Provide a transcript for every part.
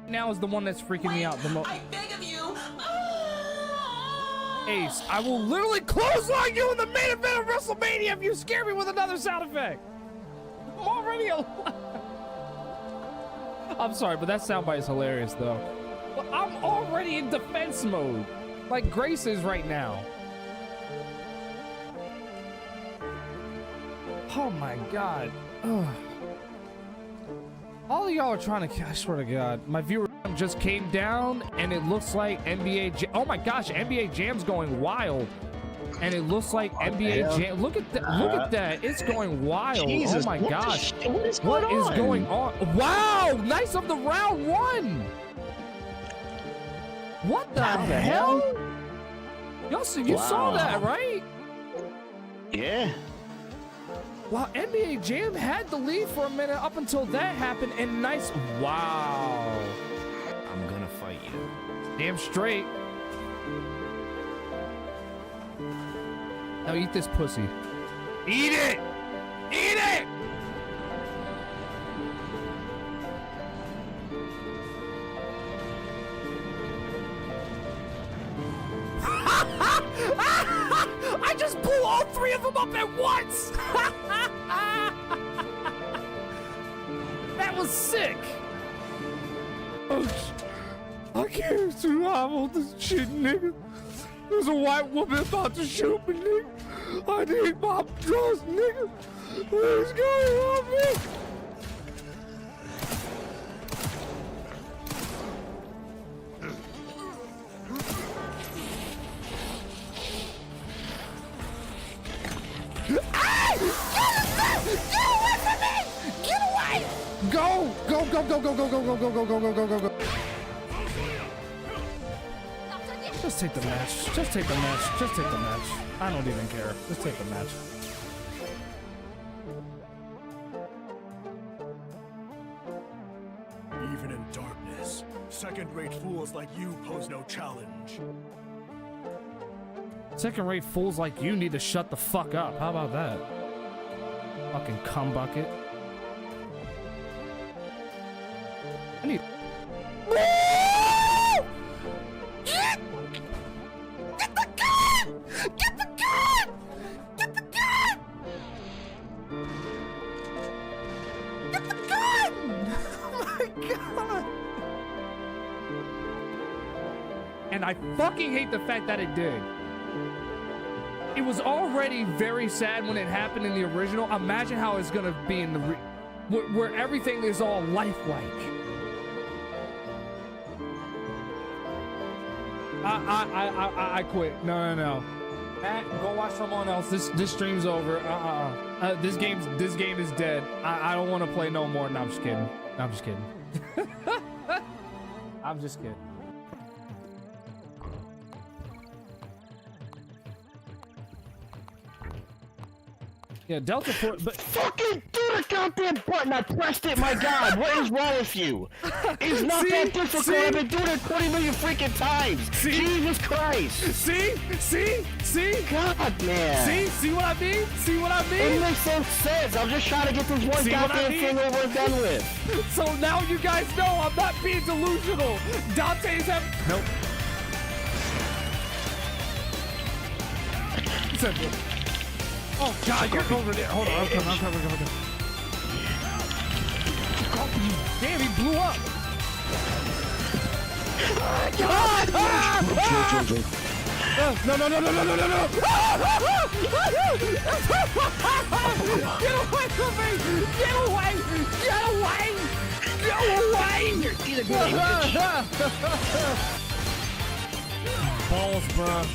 now is the one that's freaking me out the most. I beg of you. Ace, I will literally clothesline you in the main event of WrestleMania if you scare me with another sound effect. I'm already alive. I'm sorry, but that soundbite is hilarious, though. But I'm already in defense mode, like Grace is right now. Oh my God. Ugh. All of y'all are trying to, I swear to God, my viewer just came down and it looks like NBA Jam. Oh my gosh, NBA Jam's going wild. And it looks like NBA Jam. Look at that. Look at that. It's going wild. Jesus, oh my gosh. What is What going is on? going on? Wow. Nice of the round one. What the hell? Y'all see, you saw that, right? Yeah. Wow, NBA Jam had the lead for a minute up until that happened, and nice. Wow. I'm gonna fight you. Damn straight. Now eat this pussy. Eat it! Eat it! I just blew all three of them up at once! That was sick! Oh, I can't survive all this shit, nigga. There's a white woman about to shoot me, nigga. I need my trust, nigga. Please go help me. Get away from me! Get away! Go! Go, go, go, go, go, go, go, go, go, go, go, go, go, go. Just take the match. Just take the match. Just take the match. I don't even care. Just take the match. Even in darkness, second-rate fools like you pose no challenge. Second-rate fools like you need to shut the fuck up. How about that? Fucking cum bucket. I need. Get the gun! Get the gun! Get the gun! Get the gun! Oh my God! And I fucking hate the fact that it did. It was already very sad when it happened in the original. Imagine how it's gonna be in the where everything is all lifelike. I quit. No. Matt, go watch someone else. This stream's over. This game is dead. I don't want to play no more. No, I'm just kidding. No, I'm just kidding. I'm just kidding. Yeah, Delta Force, but Fucking do the goddamn button! I pressed it, my God! What is wrong with you? It's not that difficult, I've been doing it 20 million freaking times! Jesus Christ! See? God, man! See what I mean? See what I mean? It makes no sense! I'm just trying to get this one goddamn thing over and done with! So now you guys know I'm not being delusional! Dante's have... Nope. Oh God, you're over there. Hold on, I'm coming. Damn, he blew up. God! No. Get away from me! Get away! Balls, bruh.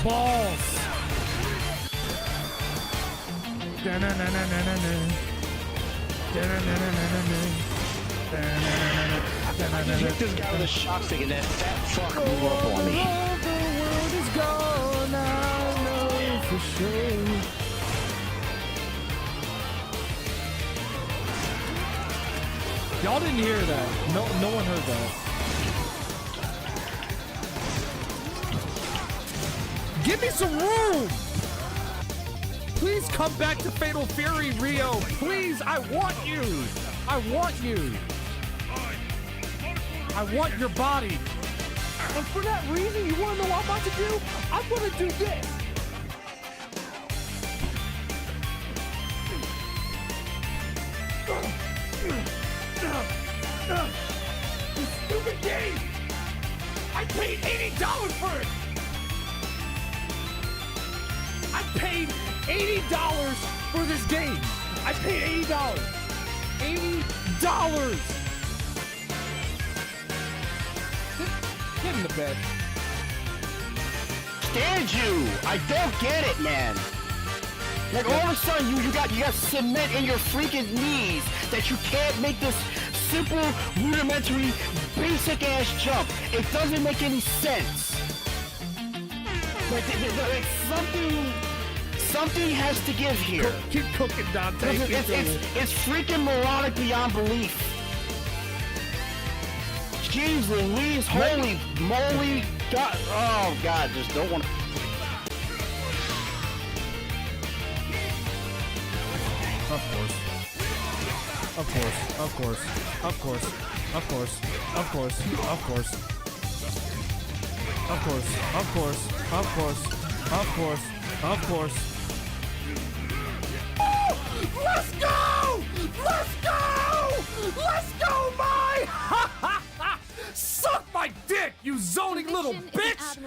Balls. You hit this guy with a shock stick and that fat fuck blew up on me. The world is gone, I know for sure. Y'all didn't hear that. No one heard that. Give me some room! Please come back to Fatal Fury, Rio. Please, I want you. I want your body. And for that reason, you want to know what I'm about to do? I'm going to do this. You stupid game! I paid $80 for it! I paid $80 for this game! I paid $80! $80! Get in the bed. Stand you! I don't get it, man. Like all of a sudden you got cement in your freaking knees that you can't make this simple, rudimentary, basic ass jump. It doesn't make any sense. Like something has to give here. Keep cooking, Dante. It's freaking moronic beyond belief. Jeez Louise, holy moly, God, oh God, just don't want to. Of course. Of course. Of course. Of course. Of course. Of course. Of course. Of course. Of course. Of course. Of course. Of course. Let's go! Let's go! Let's go, my! Suck my dick, you zoning little bitch!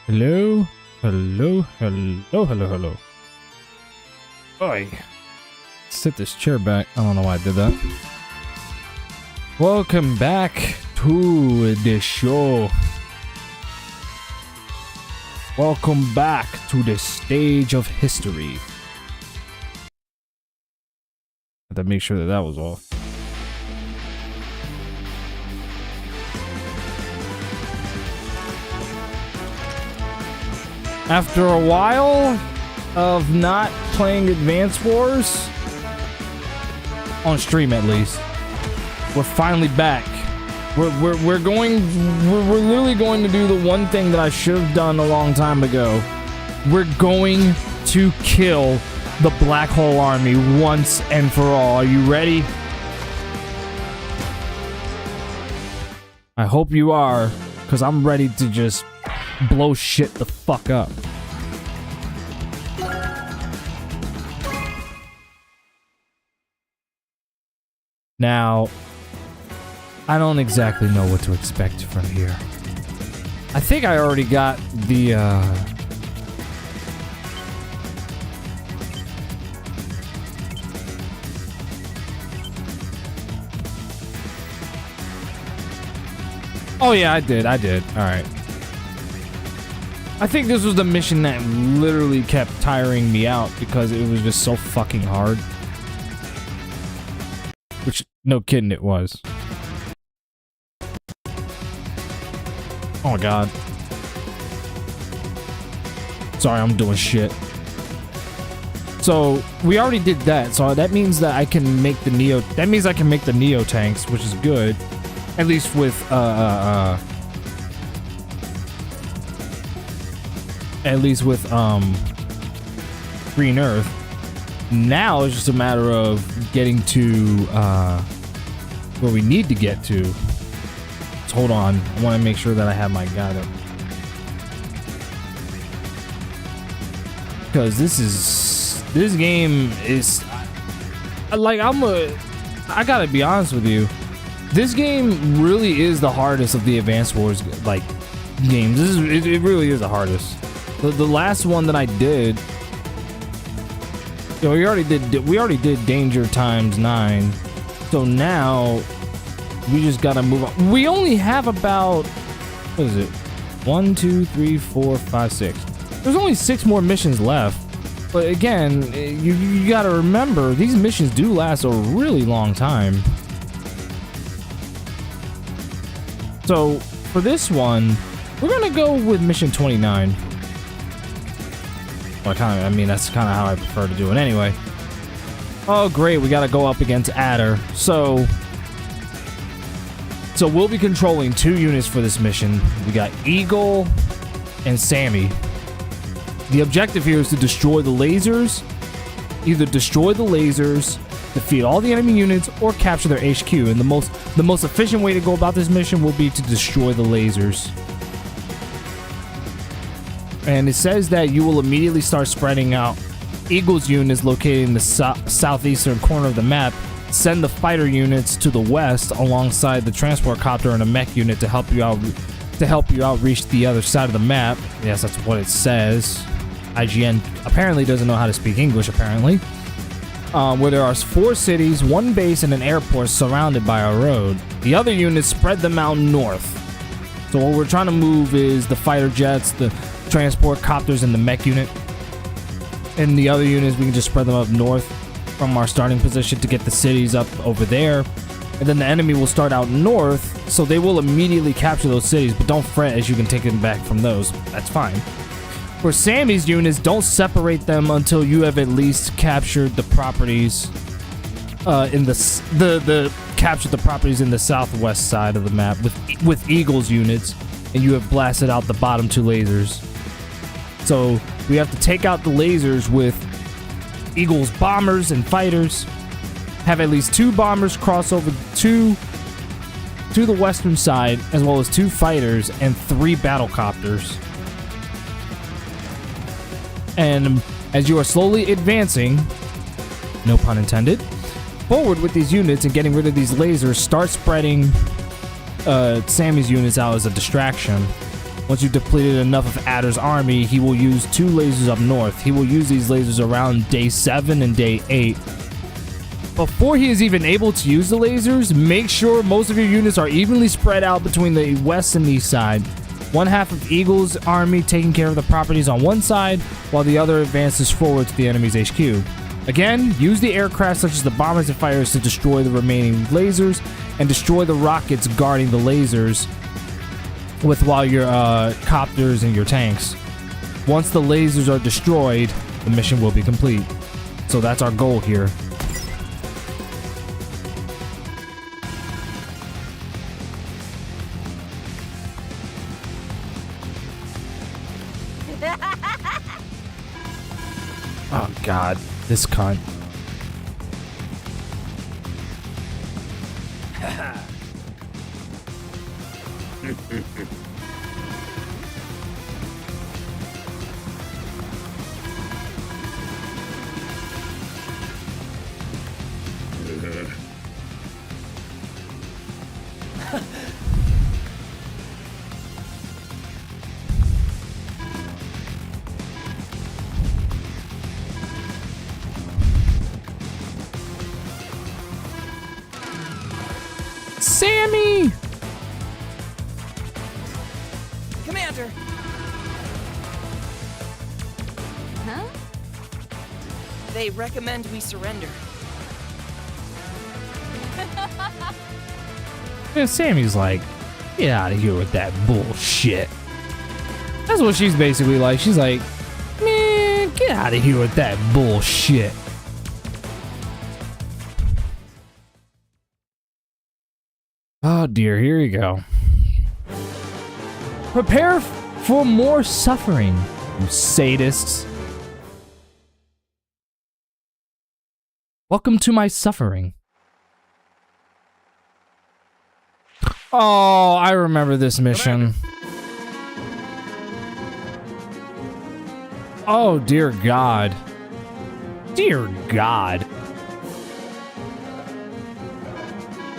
Hello? Hello? Hello? Hello? Hello? Oi. Sit this chair back. I don't know why I did that. Welcome back to the show. Welcome back to the stage of history. I had to make sure that that was off. After a while of not playing Advance Wars, on stream at least, we're finally back. We're literally going to do the one thing that I should have done a long time ago. We're going to kill the Black Hole Army once and for all. Are you ready? I hope you are, because I'm ready to just blow shit the fuck up. Now, I don't exactly know what to expect from here. I think I already got the, Oh yeah, I did. Alright. I think this was the mission that literally kept tiring me out because it was just so fucking hard. Which, no kidding, it was. Oh my god. Sorry, I'm doing shit. So, we already did that, so that means that I can make the Neo... That means I can make the Neo tanks, which is good. At least with, Green Earth. Now it's just a matter of getting to, where we need to get to. So hold on. I want to make sure that I have my guide up. Because this game is, like, I gotta be honest with you. This game really is the hardest of the Advance Wars, like, games. It really is the hardest. The last one that I did, you know, we already did Danger times 9. So now we just gotta move on. We only have about, what is it? 1, 2, 3, 4, 5, 6. There's only 6 more missions left. But again, you gotta remember, these missions do last a really long time. So, for this one, we're gonna go with mission 29. Well, I mean, that's kind of how I prefer to do it anyway. Oh, great, we gotta go up against Adder. So we'll be controlling 2 units for this mission. We got Eagle and Sammy. The objective here is to destroy the lasers. Either destroy the lasers defeat all the enemy units, or capture their HQ. And the most efficient way to go about this mission will be to destroy the lasers. And it says that you will immediately start spreading out. Eagle's units located in the southeastern corner of the map. Send the fighter units to the west alongside the transport copter and a mech unit to help you out reach the other side of the map. Yes, that's what it says. IGN apparently doesn't know how to speak English, apparently. Where there are 4 cities, 1 base, and an airport surrounded by a road. The other units spread them out north. So what we're trying to move is the fighter jets, the transport copters, and the mech unit. And the other units, we can just spread them up north from our starting position to get the cities up over there. And then the enemy will start out north, so they will immediately capture those cities, but don't fret as you can take them back from those. That's fine. For Sammy's units, don't separate them until you have at least captured the properties captured the properties in the southwest side of the map with Eagle's units, and you have blasted out the bottom 2 lasers. So we have to take out the lasers with Eagle's bombers and fighters. Have at least 2 bombers cross over to the western side, as well as 2 fighters and 3 battle copters. And as you are slowly advancing, no pun intended, forward with these units and getting rid of these lasers, start spreading Sammy's units out as a distraction. Once you've depleted enough of Adder's army, he will use 2 lasers up north. He will use these lasers around day 7 and day 8. Before he is even able to use the lasers, make sure most of your units are evenly spread out between the west and east side. 1/2 of Eagle's army taking care of the properties on one side, while the other advances forward to the enemy's HQ. Again, use the aircraft such as the bombers and fighters to destroy the remaining lasers, and destroy the rockets guarding the lasers while your copters and your tanks. Once the lasers are destroyed, the mission will be complete. So that's our goal here. Oh god, this cunt. Sammy! Commander! Huh? They recommend we surrender. And Sammy's like, get out of here with that bullshit. That's what she's basically like. She's like, man, get out of here with that bullshit. Oh dear, here you go. Prepare for more suffering, you sadists. Welcome to my suffering. Oh, I remember this mission. Oh, dear God. Dear God.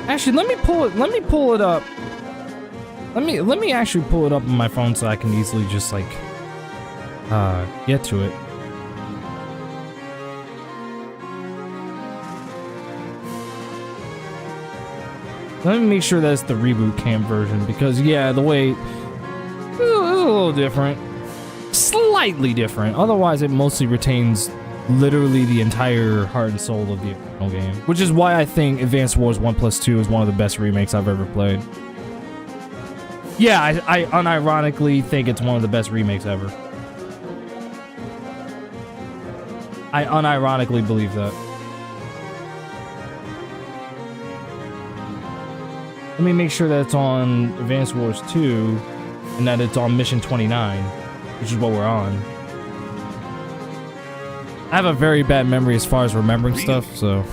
Actually, let me pull it up. Let me actually pull it up on my phone so I can easily just like get to it. Let me make sure that's the reboot cam version, because yeah, the way it's a little different. Slightly different. Otherwise, it mostly retains literally the entire heart and soul of the original game, which is why I think Advance Wars 1+2 is one of the best remakes I've ever played. Yeah, I unironically think it's one of the best remakes ever. I unironically believe that. Let me make sure that it's on Advance Wars 2 and that it's on Mission 29, which is what we're on. I have a very bad memory as far as remembering stuff, so.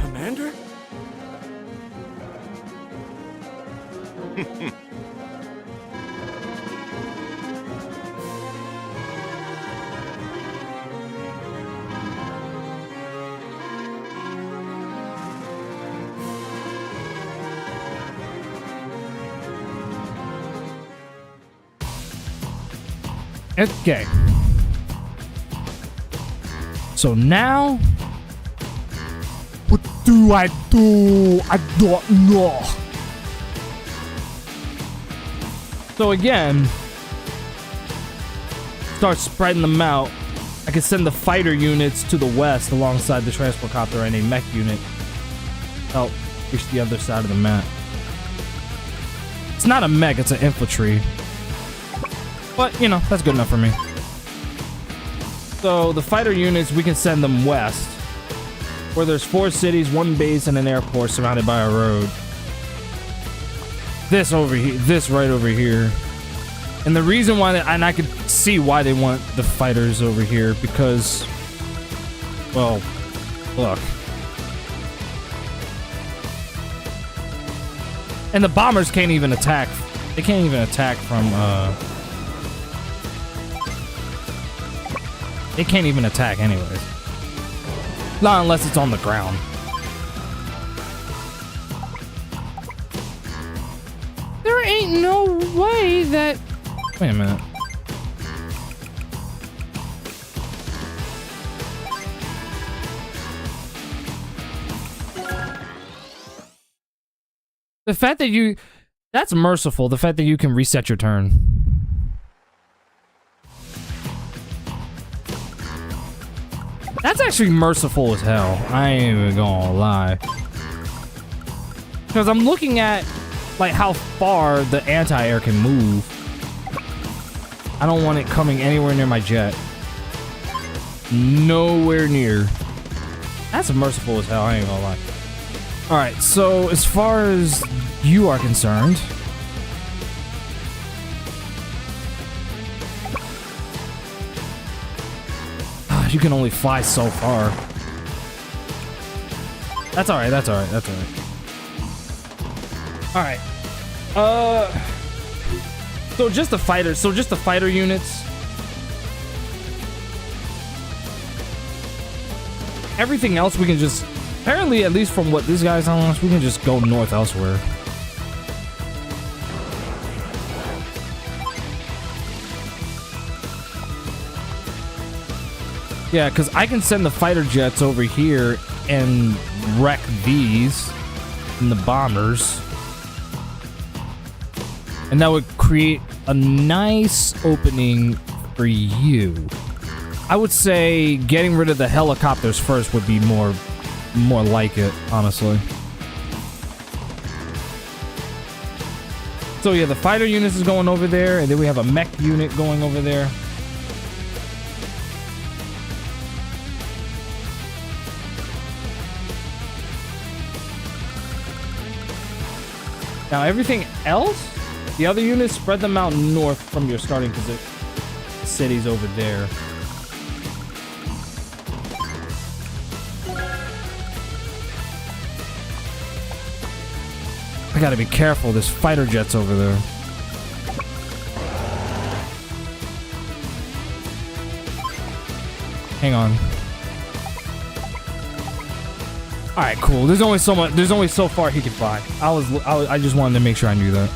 Commander? Okay. So now, what do? I don't know. So again, start spreading them out. I can send the fighter units to the west alongside the transport copter and a mech unit. Help reach the other side of the map. It's not a mech, it's an infantry. But, you know, that's good enough for me. So, the fighter units, we can send them west, where there's 4 cities, 1 base, and an airport surrounded by a road. This over here, this right over here. And the reason why, and I could see why they want the fighters over here, because, well, look. And the bombers can't even attack. They can't even attack from, they can't even attack anyways. Not unless it's on the ground. There ain't no way that... Wait a minute. The fact that you... That's merciful, the fact that you can reset your turn. That's actually merciful as hell. I ain't even gonna lie. Because I'm looking at, like, how far the anti-air can move. I don't want it coming anywhere near my jet. Nowhere near. That's merciful as hell, I ain't gonna lie. Alright, so as far as you are concerned... You can only fly so far. That's alright, that's alright, that's alright. Alright. So just the fighter units. Everything else we can just, apparently, at least from what this guy's telling us, we can just go north elsewhere. Yeah, because I can send the fighter jets over here and wreck these and the bombers. And that would create a nice opening for you. I would say getting rid of the helicopters first would be more like it, honestly. So yeah, the fighter units is going over there, and then we have a mech unit going over there. Now everything else, the other units, spread them out north from your starting position. The city's over there. I gotta be careful, there's fighter jets over there. Hang on. All right, cool. There's only so much. There's only so far he can fly. I just wanted to make sure I knew that.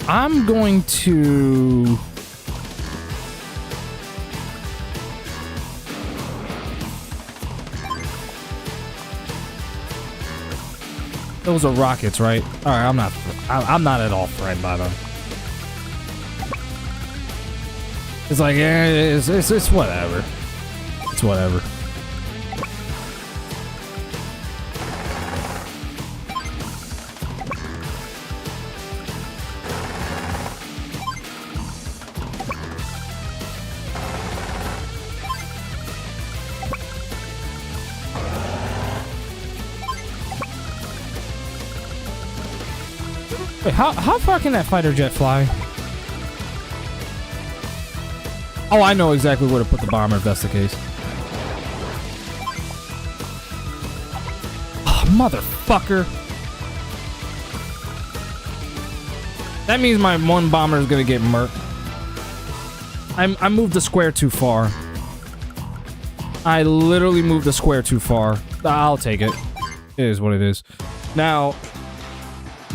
I'm going to... Those are rockets, right? All right, I'm not at all threatened by them. It's like, yeah, it's whatever. It's whatever. Wait, how far can that fighter jet fly? Oh, I know exactly where to put the bomber if that's the case. Oh, motherfucker. That means my one bomber is gonna get murked. I moved the square too far. I literally moved the square too far. I'll take it. It is what it is. Now,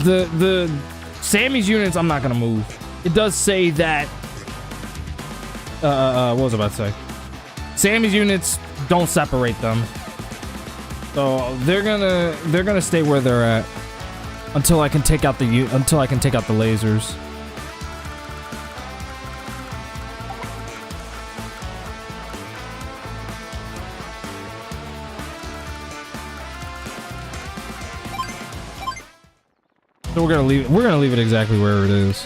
the Sammy's units, I'm not gonna move. It does say that. What was I about to say? Sammy's units, don't separate them. So they're gonna stay where they're at until I can take out the lasers. So we're gonna leave it exactly where it is.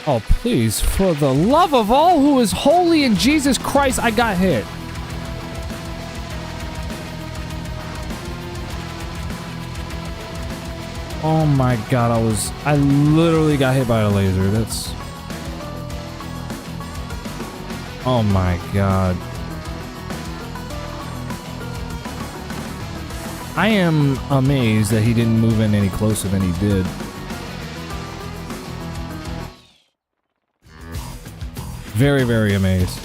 Oh, please, for the love of all who is holy in Jesus Christ, I got hit. Oh my god, I literally got hit by a laser. That's... Oh my god. I am amazed that he didn't move in any closer than he did. Very, very amazed.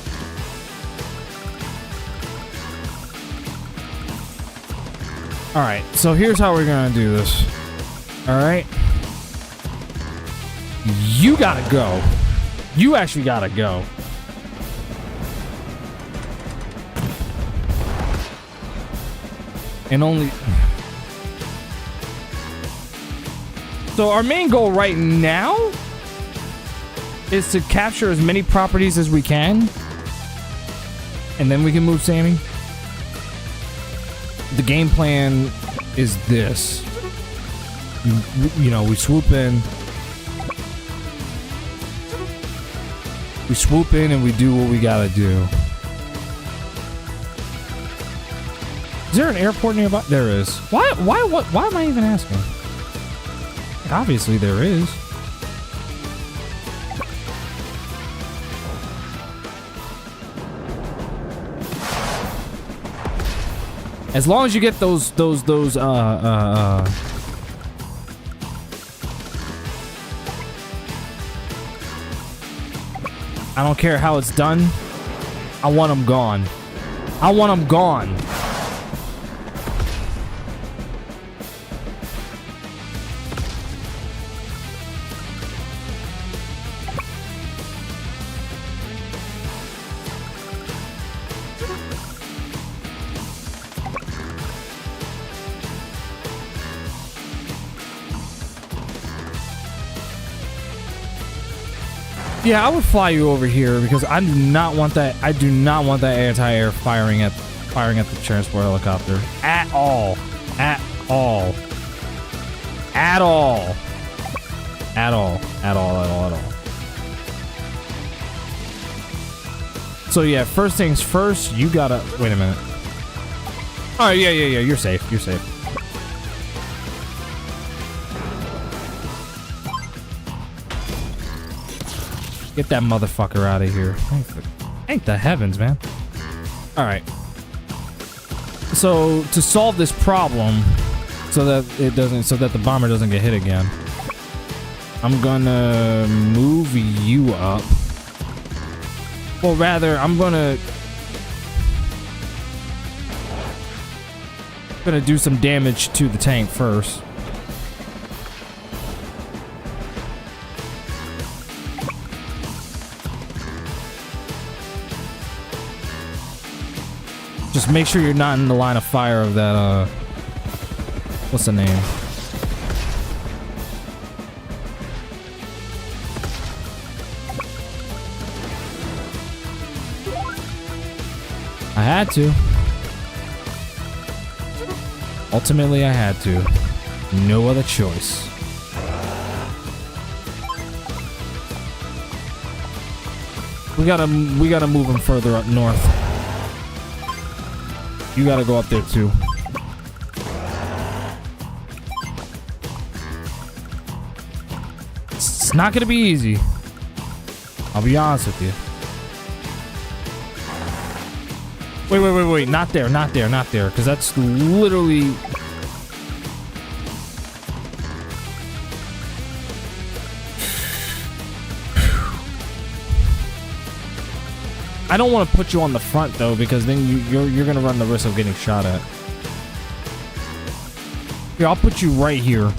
Alright, so here's how we're gonna do this. Alright? You gotta go. You actually gotta go. And only... So our main goal right now is to capture as many properties as we can. And then we can move Sammy. The game plan is this. You know, we swoop in. We swoop in and we do what we gotta do. Is there an airport nearby? There is. Why am I even asking? Obviously there is. As long as you get those I don't care how it's done. I want them gone. I want them gone. Yeah, I would fly you over here because I do not want that. I do not want that anti-air firing at the transport helicopter at all. At all. At all. At all. At all. At all. At all. So yeah, first things first. You gotta wait a minute. All right. Yeah. You're safe. You're safe. Get that motherfucker out of here. Thank the heavens, man. Alright. So, to solve this problem, so that the bomber doesn't get hit again, I'm gonna move you up. Well, rather, I'm gonna do some damage to the tank first. Just make sure you're not in the line of fire of that, what's the name? I had to. Ultimately, I had to. No other choice. We gotta move him further up north. You gotta go up there too. It's not gonna be easy. I'll be honest with you. Wait. Not there. Because that's literally... I don't want to put you on the front though, because then you're gonna run the risk of getting shot at. Here, I'll put you right here.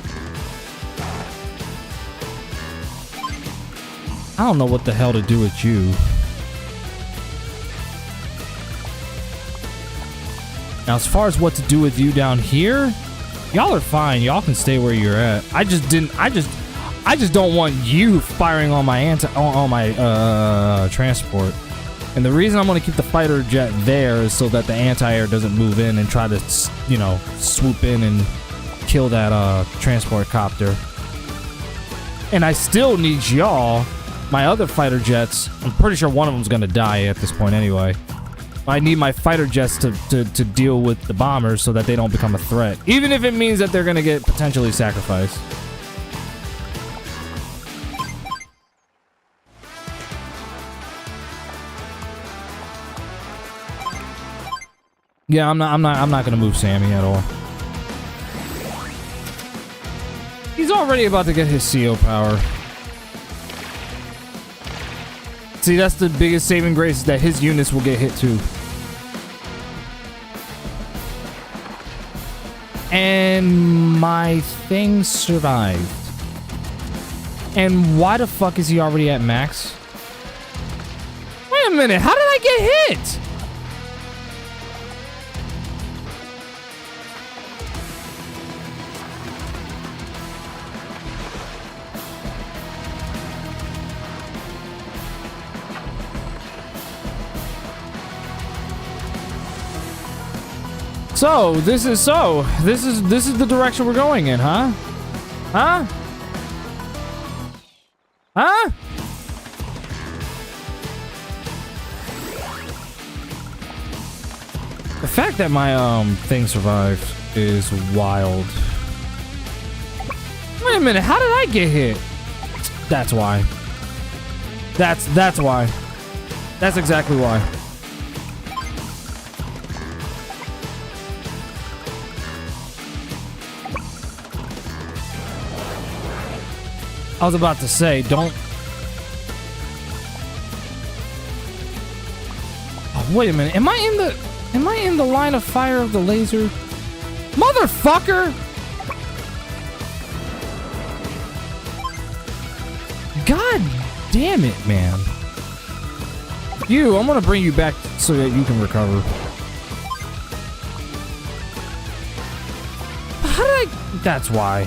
I don't know what the hell to do with you. Now, as far as what to do with you down here, y'all are fine. Y'all can stay where you're at. I just don't want you firing on my transport. And the reason I'm going to keep the fighter jet there is so that the anti-air doesn't move in and try to, you know, swoop in and kill that transport copter. And I still need y'all, my other fighter jets. I'm pretty sure one of them's going to die at this point anyway. I need my fighter jets to deal with the bombers so that they don't become a threat. Even if it means that they're going to get potentially sacrificed. Yeah, I'm not gonna move Sammy at all. He's already about to get his CO power. See, that's the biggest saving grace, is that his units will get hit too. And my thing survived. And why the fuck is he already at max? Wait a minute, how did I get hit? This is the direction we're going in, huh? Huh? Huh? The fact that my thing survived is wild. Wait a minute, how did I get hit? That's why. That's why. That's exactly why. I was about to say, don't... Oh, wait a minute. Am I in the line of fire of the laser? Motherfucker! God damn it, man. I'm gonna bring you back so that you can recover. How did I... That's why.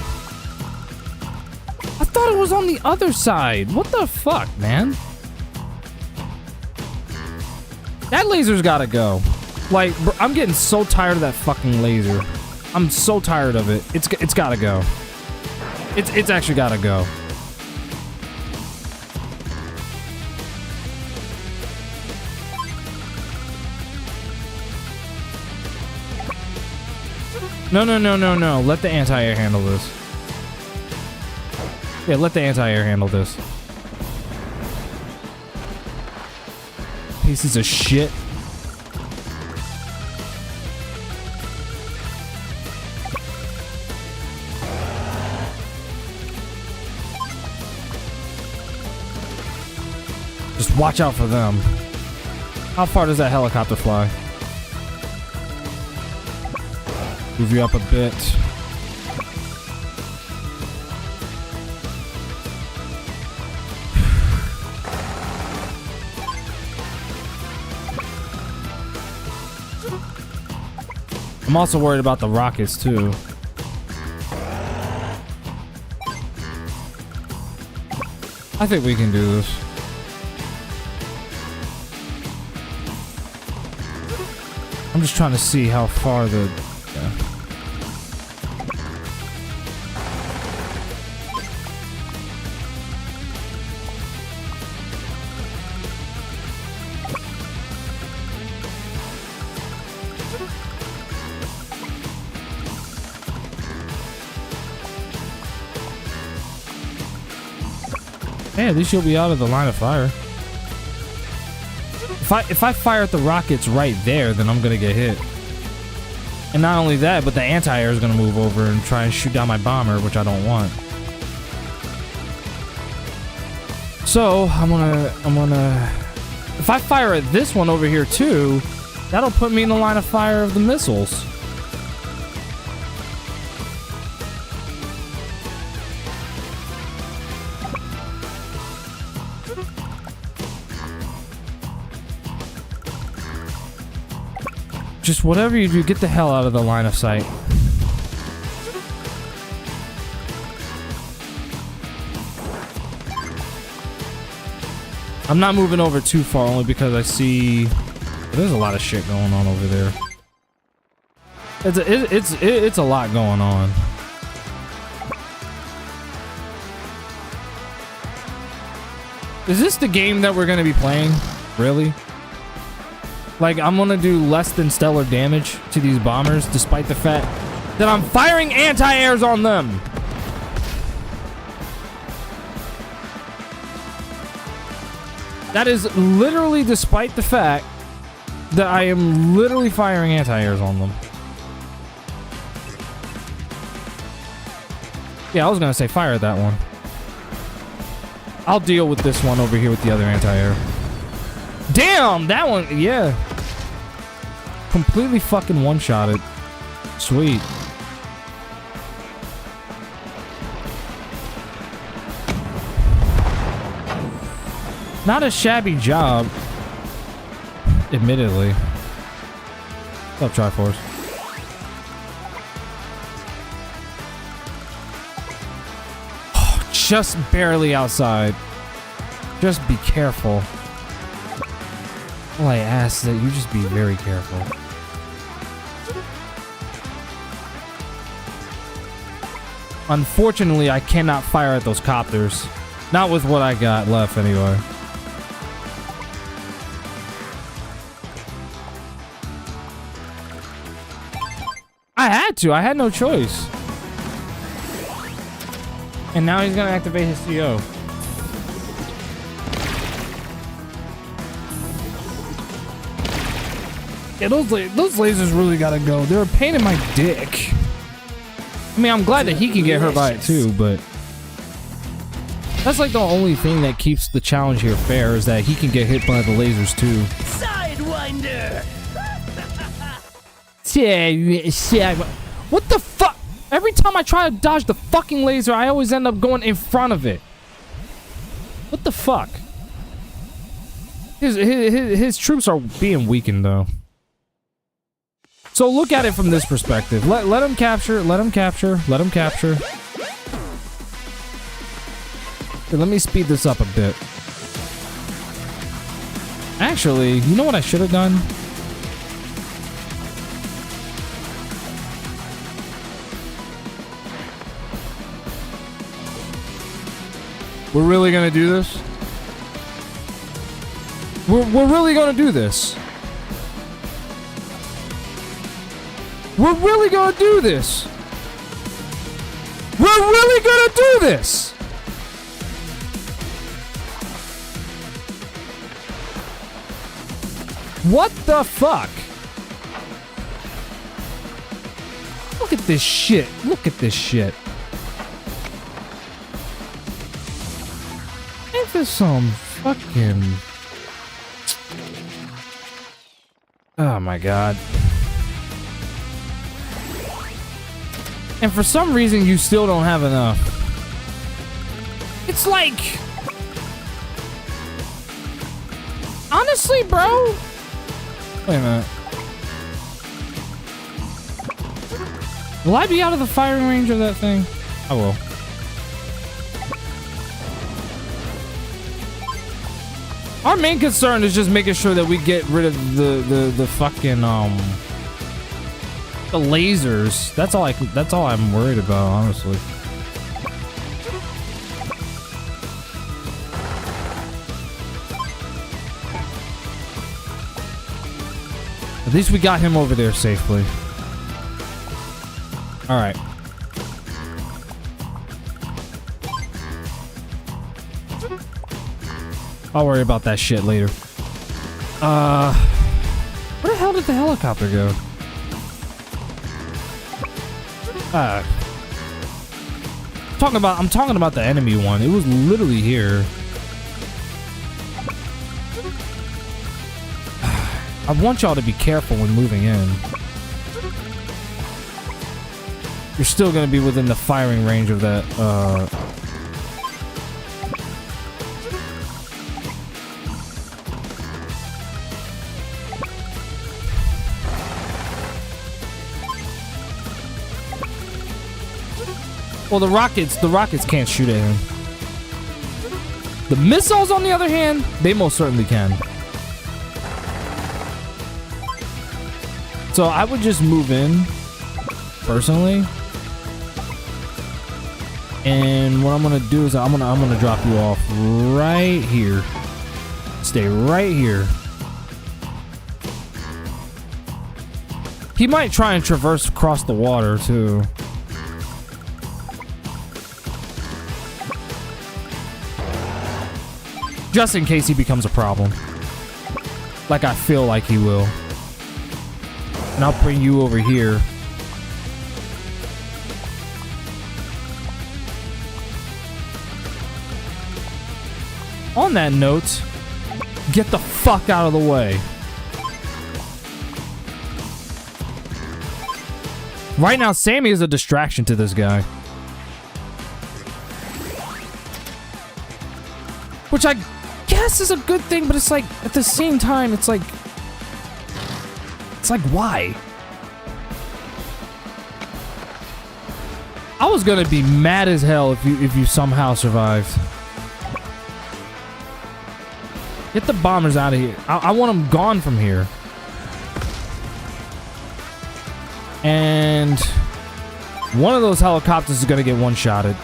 I thought it was on the other side. What the fuck, man? That laser's gotta go. Like, bro, I'm getting so tired of that fucking laser. I'm so tired of it. It's gotta go. It's actually gotta go. No. Let the anti-air handle this. Yeah, let the anti-air handle this. Pieces of shit. Just watch out for them. How far does that helicopter fly? Move you up a bit. I'm also worried about the rockets too. I think we can do this. I'm just trying to see how far the... Yeah. Hey, at least you'll be out of the line of fire. If I fire at the rockets right there, then I'm gonna get hit. And not only that, but the anti-air is gonna move over and try and shoot down my bomber, which I don't want. So I'm gonna. If I fire at this one over here too, that'll put me in the line of fire of the missiles. Just whatever you do, get the hell out of the line of sight. I'm not moving over too far only because I see there's a lot of shit going on over there. It's a lot going on. Is this the game that we're gonna be playing? Really? Like, I'm gonna do less than stellar damage to these bombers despite the fact that I'm firing anti-airs on them. That is literally despite the fact that I am literally firing anti-airs on them. Yeah, I was gonna say fire that one. I'll deal with this one over here with the other anti-air. Damn, that one, yeah. Completely fucking one-shotted. Sweet. Not a shabby job, admittedly. What's up, Triforce? Oh, just barely outside. Just be careful. All I ask is that you just be very careful. Unfortunately, I cannot fire at those copters. Not with what I got left, anyway. I had to. I had no choice. And now he's gonna activate his CO. Yeah, those lasers really gotta go. They're a pain in my dick. I mean, I'm glad that he can get hurt by it too, but that's like the only thing that keeps the challenge here fair is that he can get hit by the lasers too. Sidewinder! What the fuck? Every time I try to dodge the fucking laser, I always end up going in front of it. What the fuck? His troops are being weakened though. So look at it from this perspective. Let him capture. Let him capture. Let him capture. Okay, let me speed this up a bit. Actually, you know what I should have done? We're really gonna do this? We're really gonna do this. We're really gonna do this. We're really gonna do this. What the fuck? Look at this shit. Look at this shit. Ain't this some fucking... Oh my god. And for some reason, you still don't have enough. It's like... Honestly, bro? Wait a minute. Will I be out of the firing range of that thing? I will. Our main concern is just making sure that we get rid of the fucking the lasers. That's all I'm worried about, honestly. At least we got him over there safely. All right. I'll worry about that shit later. Where the hell did the helicopter go? I'm talking about the enemy one. It was literally here. I want y'all to be careful when moving in. You're still gonna be within the firing range of that, Well, the rockets can't shoot at him. The missiles, on the other hand, they most certainly can. So I would just move in, personally. And what I'm gonna do is I'm gonna drop you off right here. Stay right here. He might try and traverse across the water too. Just in case he becomes a problem. Like I feel like he will. And I'll bring you over here. On that note, get the fuck out of the way. Right now, Sammy is a distraction to this guy. Which I guess is a good thing, but it's like, at the same time, it's like, why? I was gonna be mad as hell if you somehow survived. Get the bombers out of here. I want them gone from here. And one of those helicopters is gonna get one-shotted.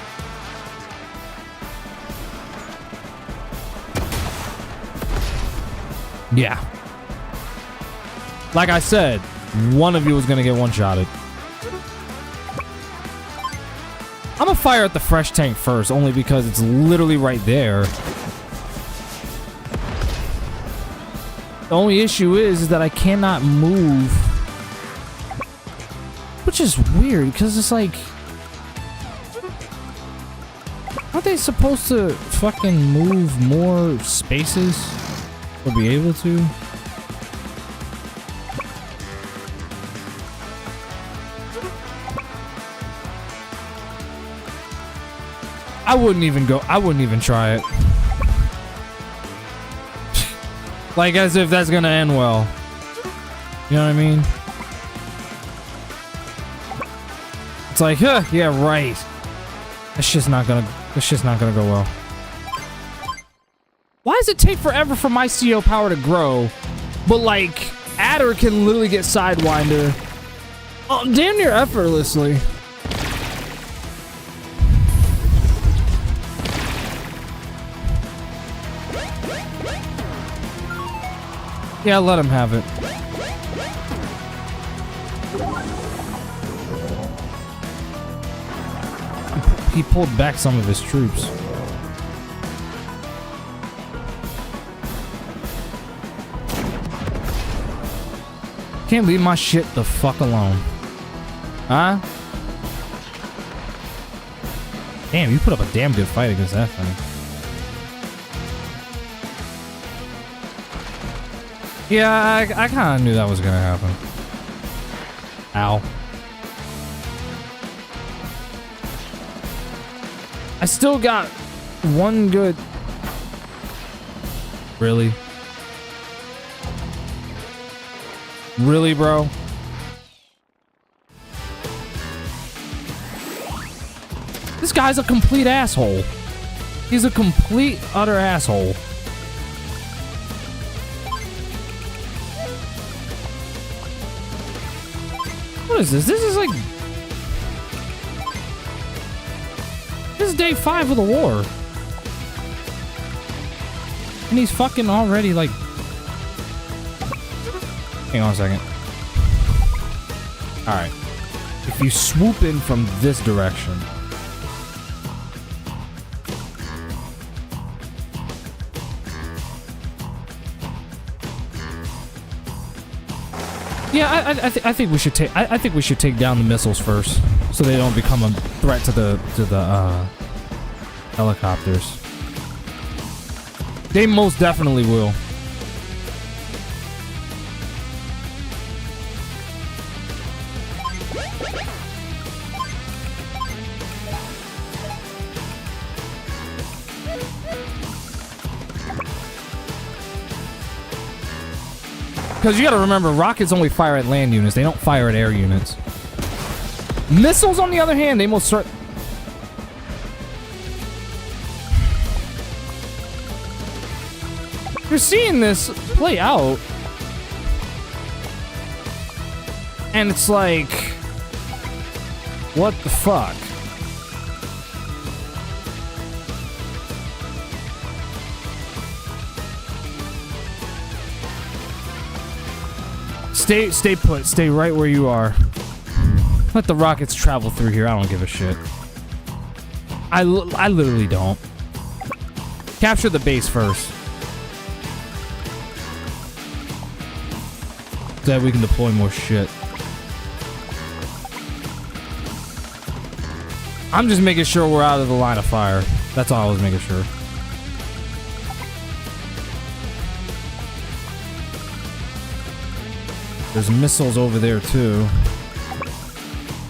Yeah. Like I said, one of you is gonna get one-shotted. I'm gonna fire at the fresh tank first, only because it's literally right there. The only issue is that I cannot move. Which is weird, because it's like... Aren't they supposed to fucking move more spaces? Or be able to? I wouldn't even try it. Like, as if that's gonna end well. You know what I mean? It's like, huh, yeah, right. That's just not gonna go well. Why does it take forever for my CO power to grow? But like, Adder can literally get Sidewinder damn near effortlessly. Yeah, let him have it. He pulled back some of his troops. Can't leave my shit the fuck alone. Huh? Damn, you put up a damn good fight against that thing. Yeah, I kind of knew that was gonna happen. Ow. I still got one good... Really? Really, bro? This guy's a complete asshole. He's a complete, utter asshole. What is this? This is like... This is day 5 of the war. And he's fucking already like... Hang on a second. Alright. If you swoop in from this direction... Yeah, I think we should take. I think we should take down the missiles first, so they don't become a threat to the helicopters. They most definitely will. Because you gotta remember, rockets only fire at land units. They don't fire at air units. Missiles, on the other hand, they most certainly... You're seeing this play out. And it's like... What the fuck? Stay put. Stay right where you are. Let the rockets travel through here. I don't give a shit. I literally don't. Capture the base first. So that we can deploy more shit. I'm just making sure we're out of the line of fire. That's all I was making sure. There's missiles over there too.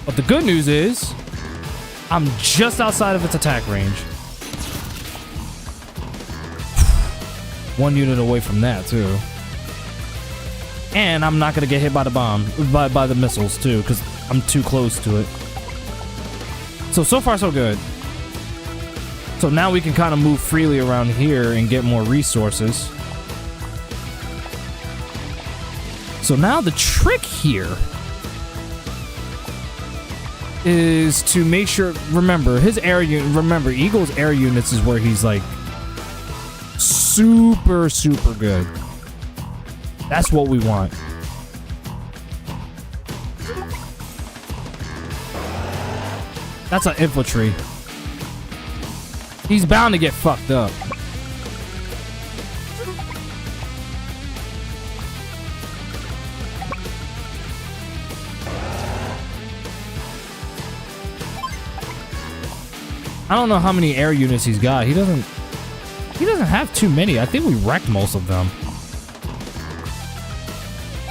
But the good news is, I'm just outside of its attack range. One unit away from that too. And I'm not gonna get hit by the bomb, by the missiles too, because I'm too close to it. So far so good. So now we can kind of move freely around here and get more resources. So now the trick here is to make sure, remember, his air unit, remember, Eagle's air units is where he's like super, super good. That's what we want. That's an infantry. He's bound to get fucked up. I don't know how many air units he's got. He doesn't have too many. I think we wrecked most of them.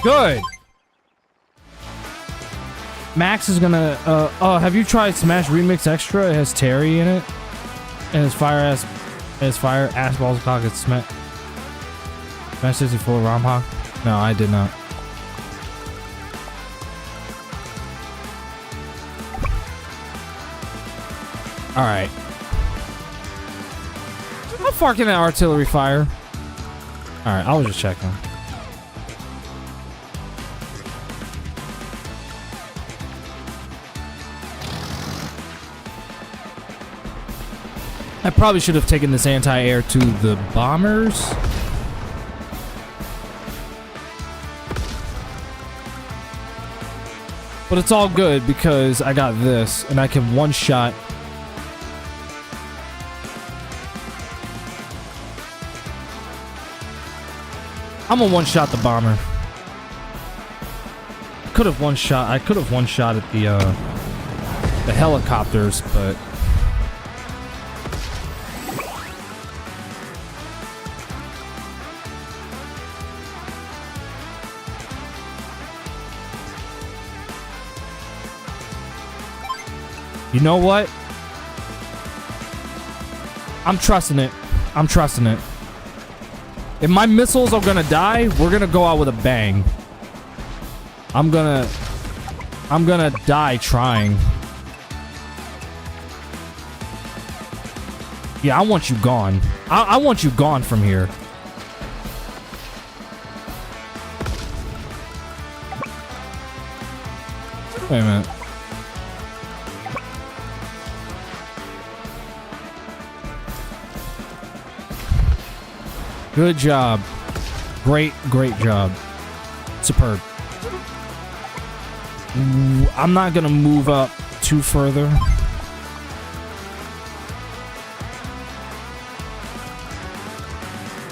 Good. Max is gonna oh, have you tried Smash Remix Extra? It has Terry in it. And his fire ass balls pockets Smash 64 ROM hawk? No, I did not. Alright. How far can that artillery fire? Alright, I was just checking. I probably should have taken this anti-air to the bombers. But it's all good because I got this and I can one-shot. I'm gonna one-shot the bomber. I could have one-shot at the helicopters, but you know what? I'm trusting it. I'm trusting it. If my missiles are gonna die, we're gonna go out with a bang. I'm gonna die trying. Yeah, I want you gone. I want you gone from here. Wait a minute. Good job. Great job. Superb. I'm not gonna move up too further.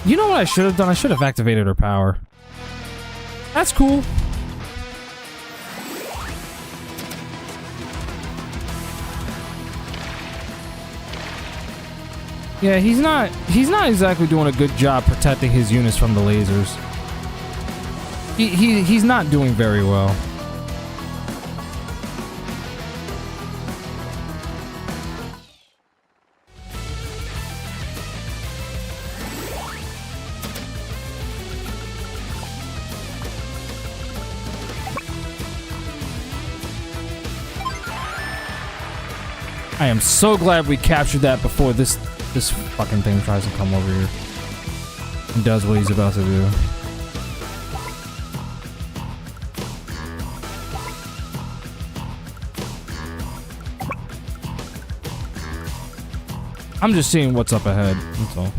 You know what I should have done? I should have activated her power. That's cool. Yeah, he's not exactly doing a good job protecting his units from the lasers. He's not doing very well. I am so glad we captured that before this fucking thing tries to come over here and does what he's about to do. I'm just seeing what's up ahead, that's all.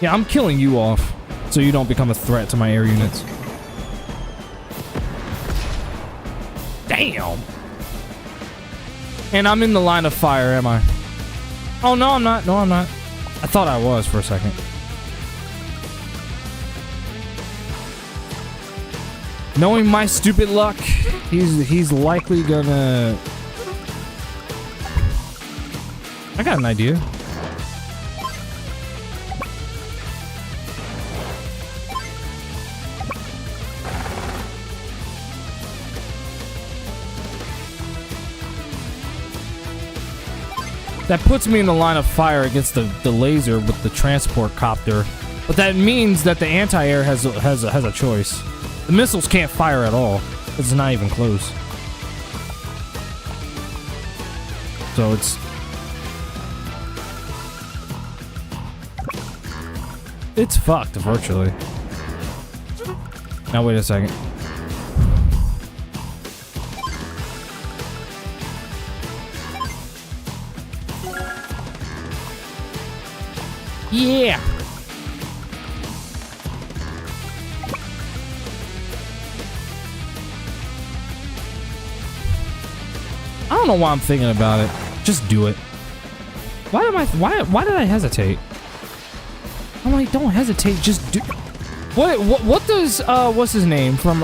Yeah, I'm killing you off so you don't become a threat to my air units. Damn! And I'm in the line of fire, am I? Oh, no, I'm not. No, I'm not. I thought I was for a second. Knowing my stupid luck, he's likely gonna... I got an idea. That puts me in the line of fire against the laser with the transport copter. But that means that the anti-air has a choice. The missiles can't fire at all. It's not even close. So it's fucked virtually. Now wait a second. Yeah. I don't know why I'm thinking about it. Just do it. Why did I hesitate? I'm like, don't hesitate, just do. What does what's his name from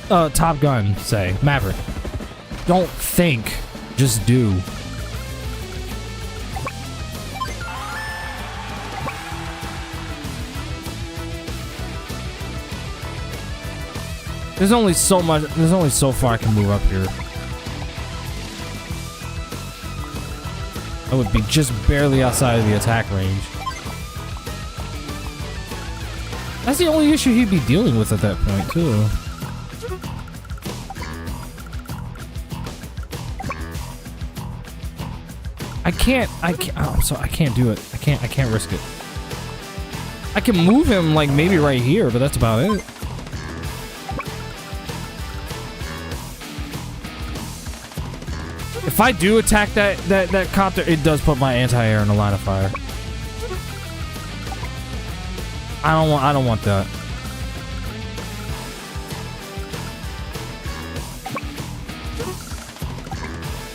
Top Gun say? Maverick. Don't think, just do. There's only so far I can move up here. I would be just barely outside of the attack range. That's the only issue he'd be dealing with at that point, too. I can't do it. I can't risk it. I can move him, like, maybe right here, but that's about it. If I do attack that copter, it does put my anti-air in the line of fire. I don't want that.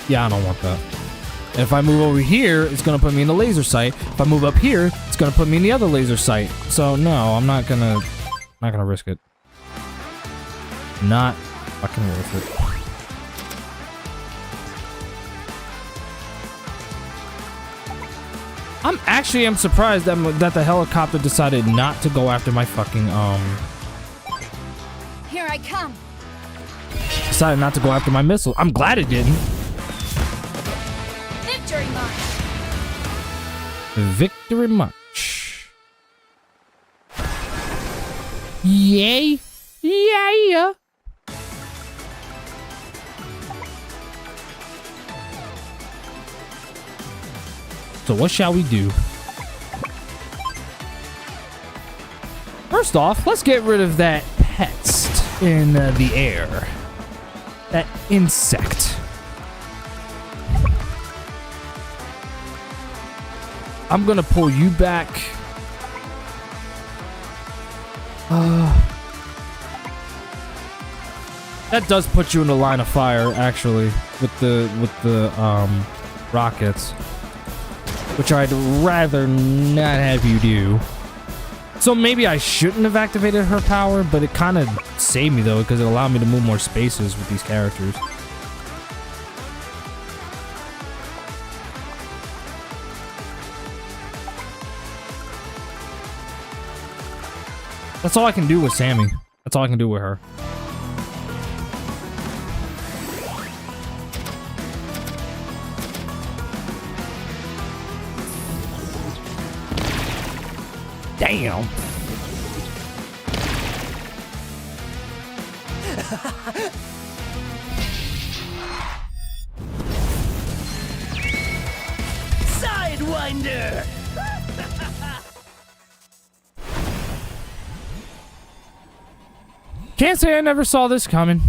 Yeah, I don't want that. And if I move over here, it's gonna put me in the laser sight. If I move up here, it's gonna put me in the other laser sight. So no, I'm not gonna risk it. Not fucking worth it. I'm surprised that the helicopter decided not to go after my fucking Here I come. Decided not to go after my missile. I'm glad it didn't. Victory march. Victory march. Yay! Yeah. So what shall we do? First off, let's get rid of that pest in the air. That insect. I'm gonna pull you back. That does put you in the line of fire, actually, with the rockets. Which I'd rather not have you do. So maybe I shouldn't have activated her power, but it kind of saved me though, because it allowed me to move more spaces with these characters. That's all I can do with Sammy. That's all I can do with her. Damn. Sidewinder! Can't say I never saw this coming,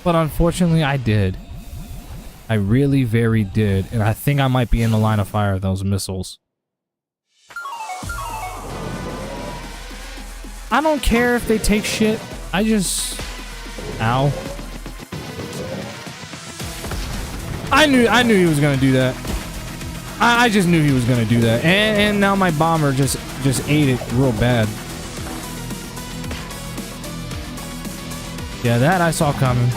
but unfortunately I did. I really very did, and I think I might be in the line of fire of those missiles. I don't care if they take shit. I just... Ow. I knew he was gonna do that. I just knew he was gonna do that. And now my bomber just ate it real bad. Yeah, that I saw coming.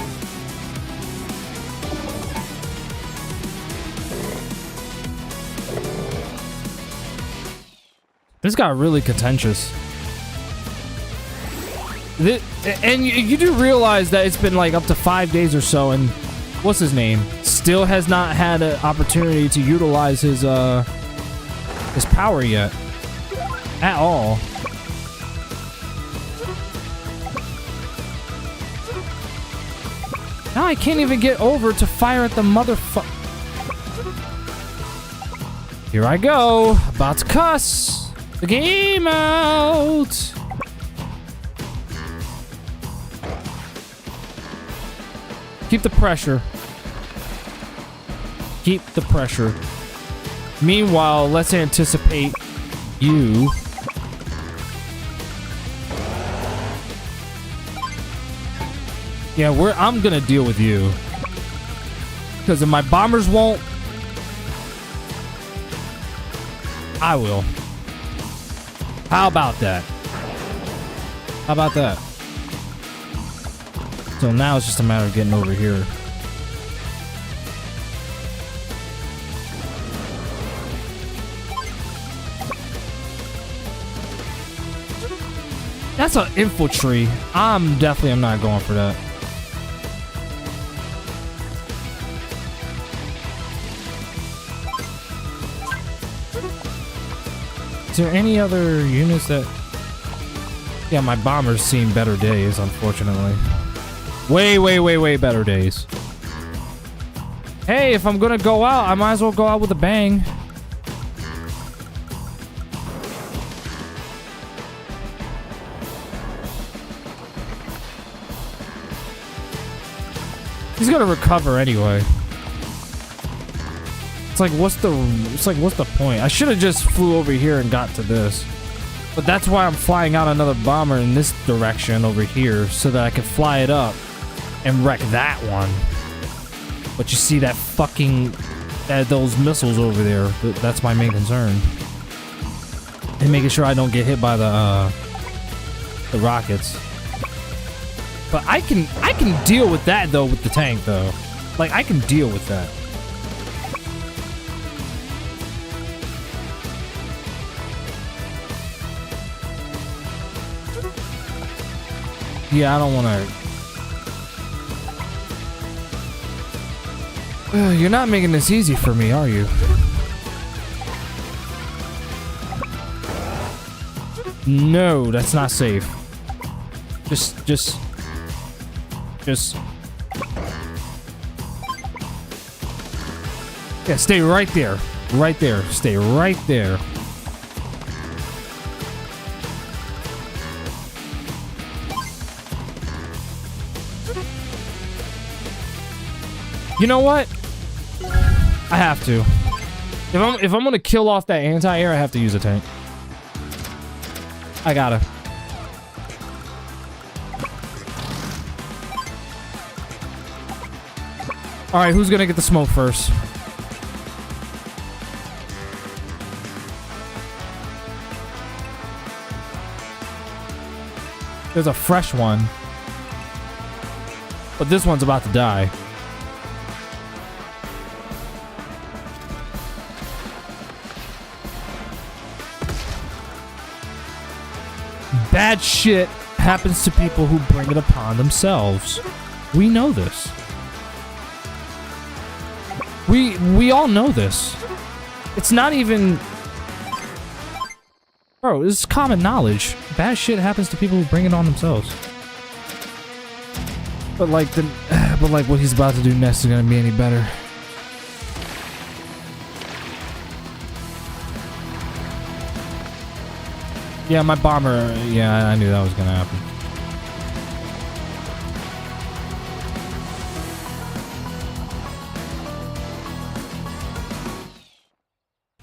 This got really contentious. And you do realize that it's been like up to 5 days or so, and what's his name still has not had an opportunity to utilize his power yet at all. Now I can't even get over to fire at the motherfucker. Here I go, about to cuss the game out. Keep the pressure. Keep the pressure. Meanwhile, let's anticipate you. Yeah, I'm gonna deal with you. Because if my bombers won't, I will. How about that? How about that? So now it's just a matter of getting over here. That's an infantry. I'm not going for that. Is there any other units that... Yeah, my bombers seen better days, unfortunately. Way better days. Hey, if I'm gonna go out, I might as well go out with a bang. He's gonna recover anyway. It's like, what's the point? I should have just flew over here and got to this. But that's why I'm flying out another bomber in this direction over here, so that I can fly it up and wreck that one. But you see that fucking... those missiles over there. That's my main concern. And making sure I don't get hit by the rockets. But I can deal with that, though, with the tank, though. Like, I can deal with that. Yeah, I don't want to... You're not making this easy for me, are you? No, that's not safe. Just... Yeah, stay right there. Right there. Stay right there. You know what? I have to. If I'm gonna kill off that anti-air, I have to use a tank. I gotta. All right, who's gonna get the smoke first? There's a fresh one, but this one's about to die. Bad shit happens to people who bring it upon themselves. We know this. We all know this. It's not even... Bro, this is common knowledge. Bad shit happens to people who bring it on themselves. But like what he's about to do next is gonna be any better. Yeah, my bomber. Yeah, I knew that was gonna happen.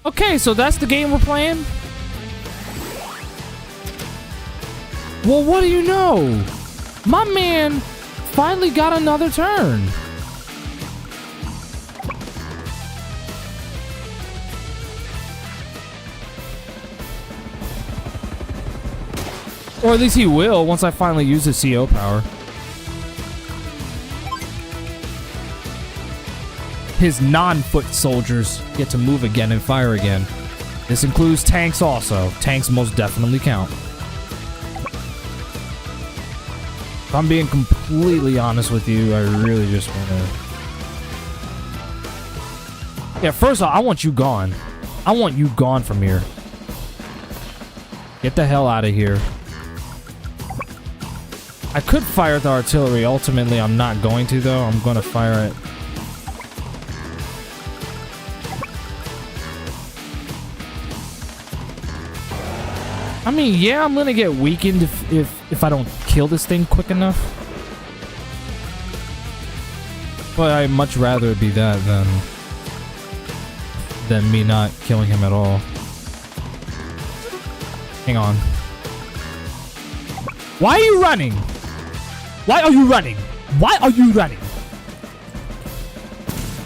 Okay, so that's the game we're playing? Well, what do you know? My man finally got another turn. Or at least he will once I finally use his CO power. His non-foot soldiers get to move again and fire again. This includes tanks also. Tanks most definitely count. If I'm being completely honest with you, I really just want to... Yeah, first off, I want you gone. I want you gone from here. Get the hell out of here. I could fire the artillery. Ultimately, I'm not going to, though. I'm going to fire it. I mean, yeah, I'm going to get weakened if I don't kill this thing quick enough. But I'd much rather it be that than me not killing him at all. Hang on. Why are you running? Why are you running? Why are you running?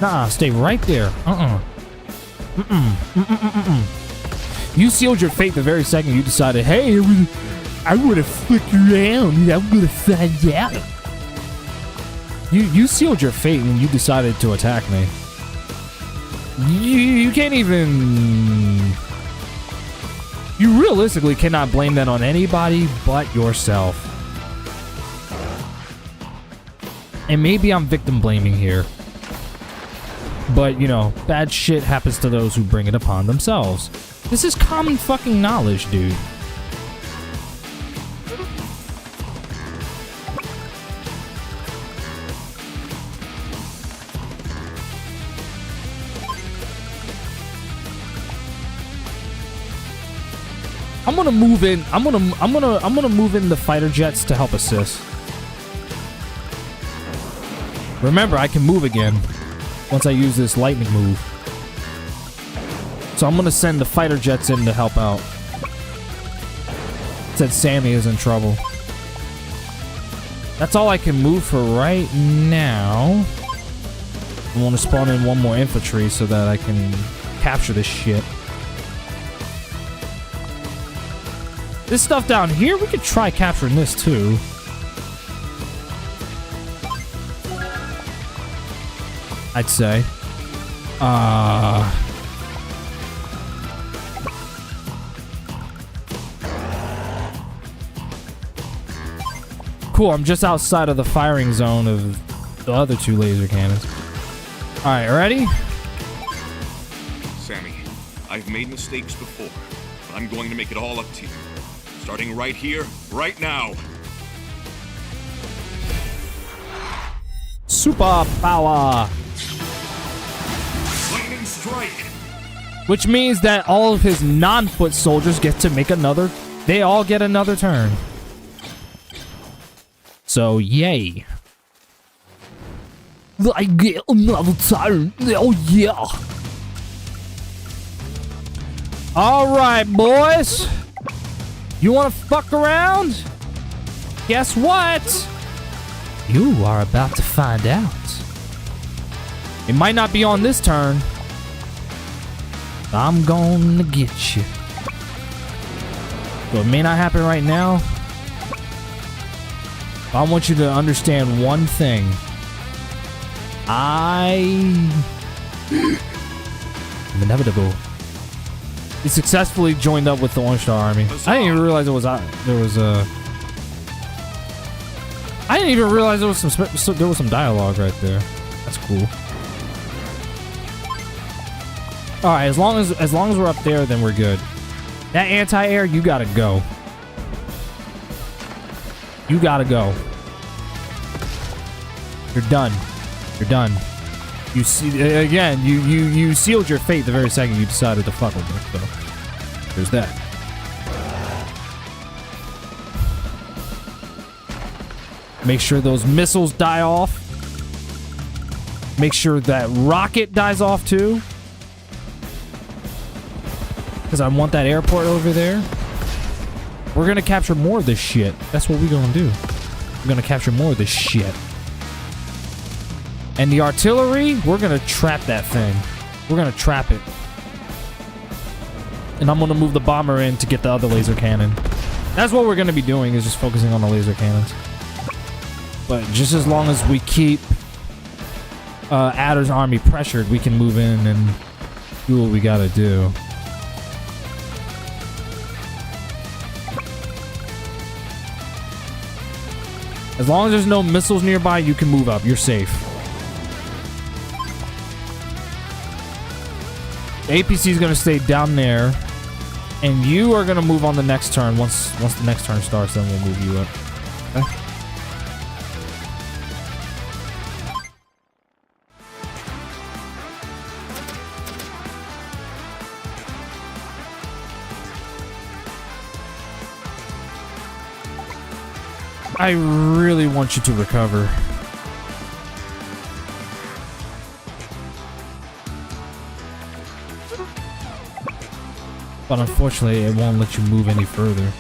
Nah, stay right there. You sealed your fate the very second you decided, hey, I'm gonna flick around. I'm gonna find out. You sealed your fate when you decided to attack me. You can't even... You realistically cannot blame that on anybody but yourself. And maybe I'm victim blaming here. But, you know, bad shit happens to those who bring it upon themselves. This is common fucking knowledge, dude. I'm gonna move in. I'm gonna move in the fighter jets to help assist. Remember, I can move again once I use this lightning move. So I'm gonna send the fighter jets in to help out. Said Sammy is in trouble. That's all I can move for right now. I want to spawn in one more infantry so that I can capture this shit. This stuff down here, we could try capturing this too. I'd say. Cool, I'm just outside of the firing zone of the other two laser cannons. Alright, ready? Sammy, I've made mistakes before, but I'm going to make it all up to you. Starting right here, right now. Super power! Lightning strike! Which means that all of his non-foot soldiers get to make another... They all get another turn. So, yay. I get another turn. Oh, yeah. Alright, boys. You want to fuck around? Guess what? You are about to find out. It might not be on this turn. I'm gonna get you. So it may not happen right now. I want you to understand one thing. I'm inevitable. He successfully joined up with the Orange Star Army. I didn't even realize it was there was a. I didn't even realize there was some dialogue right there. That's cool. All right, as long as we're up there, then we're good. That anti-air, you gotta go. You gotta go. You're done. You're done. You see again. You sealed your fate the very second you decided to fuck with me. So there's that. Make sure those missiles die off. Make sure that rocket dies off too. Because I want that airport over there. We're going to capture more of this shit. That's what we're going to do. We're going to capture more of this shit. And the artillery, we're going to trap that thing. We're going to trap it. And I'm going to move the bomber in to get the other laser cannon. That's what we're going to be doing, is just focusing on the laser cannons. But just as long as we keep Adder's army pressured, we can move in and do what we got to do. As long as there's no missiles nearby, you can move up. You're safe. The APC is going to stay down there. And you are going to move on the next turn. Once the next turn starts, then we'll move you up. Okay? I really want you to recover. But unfortunately, it won't let you move any further.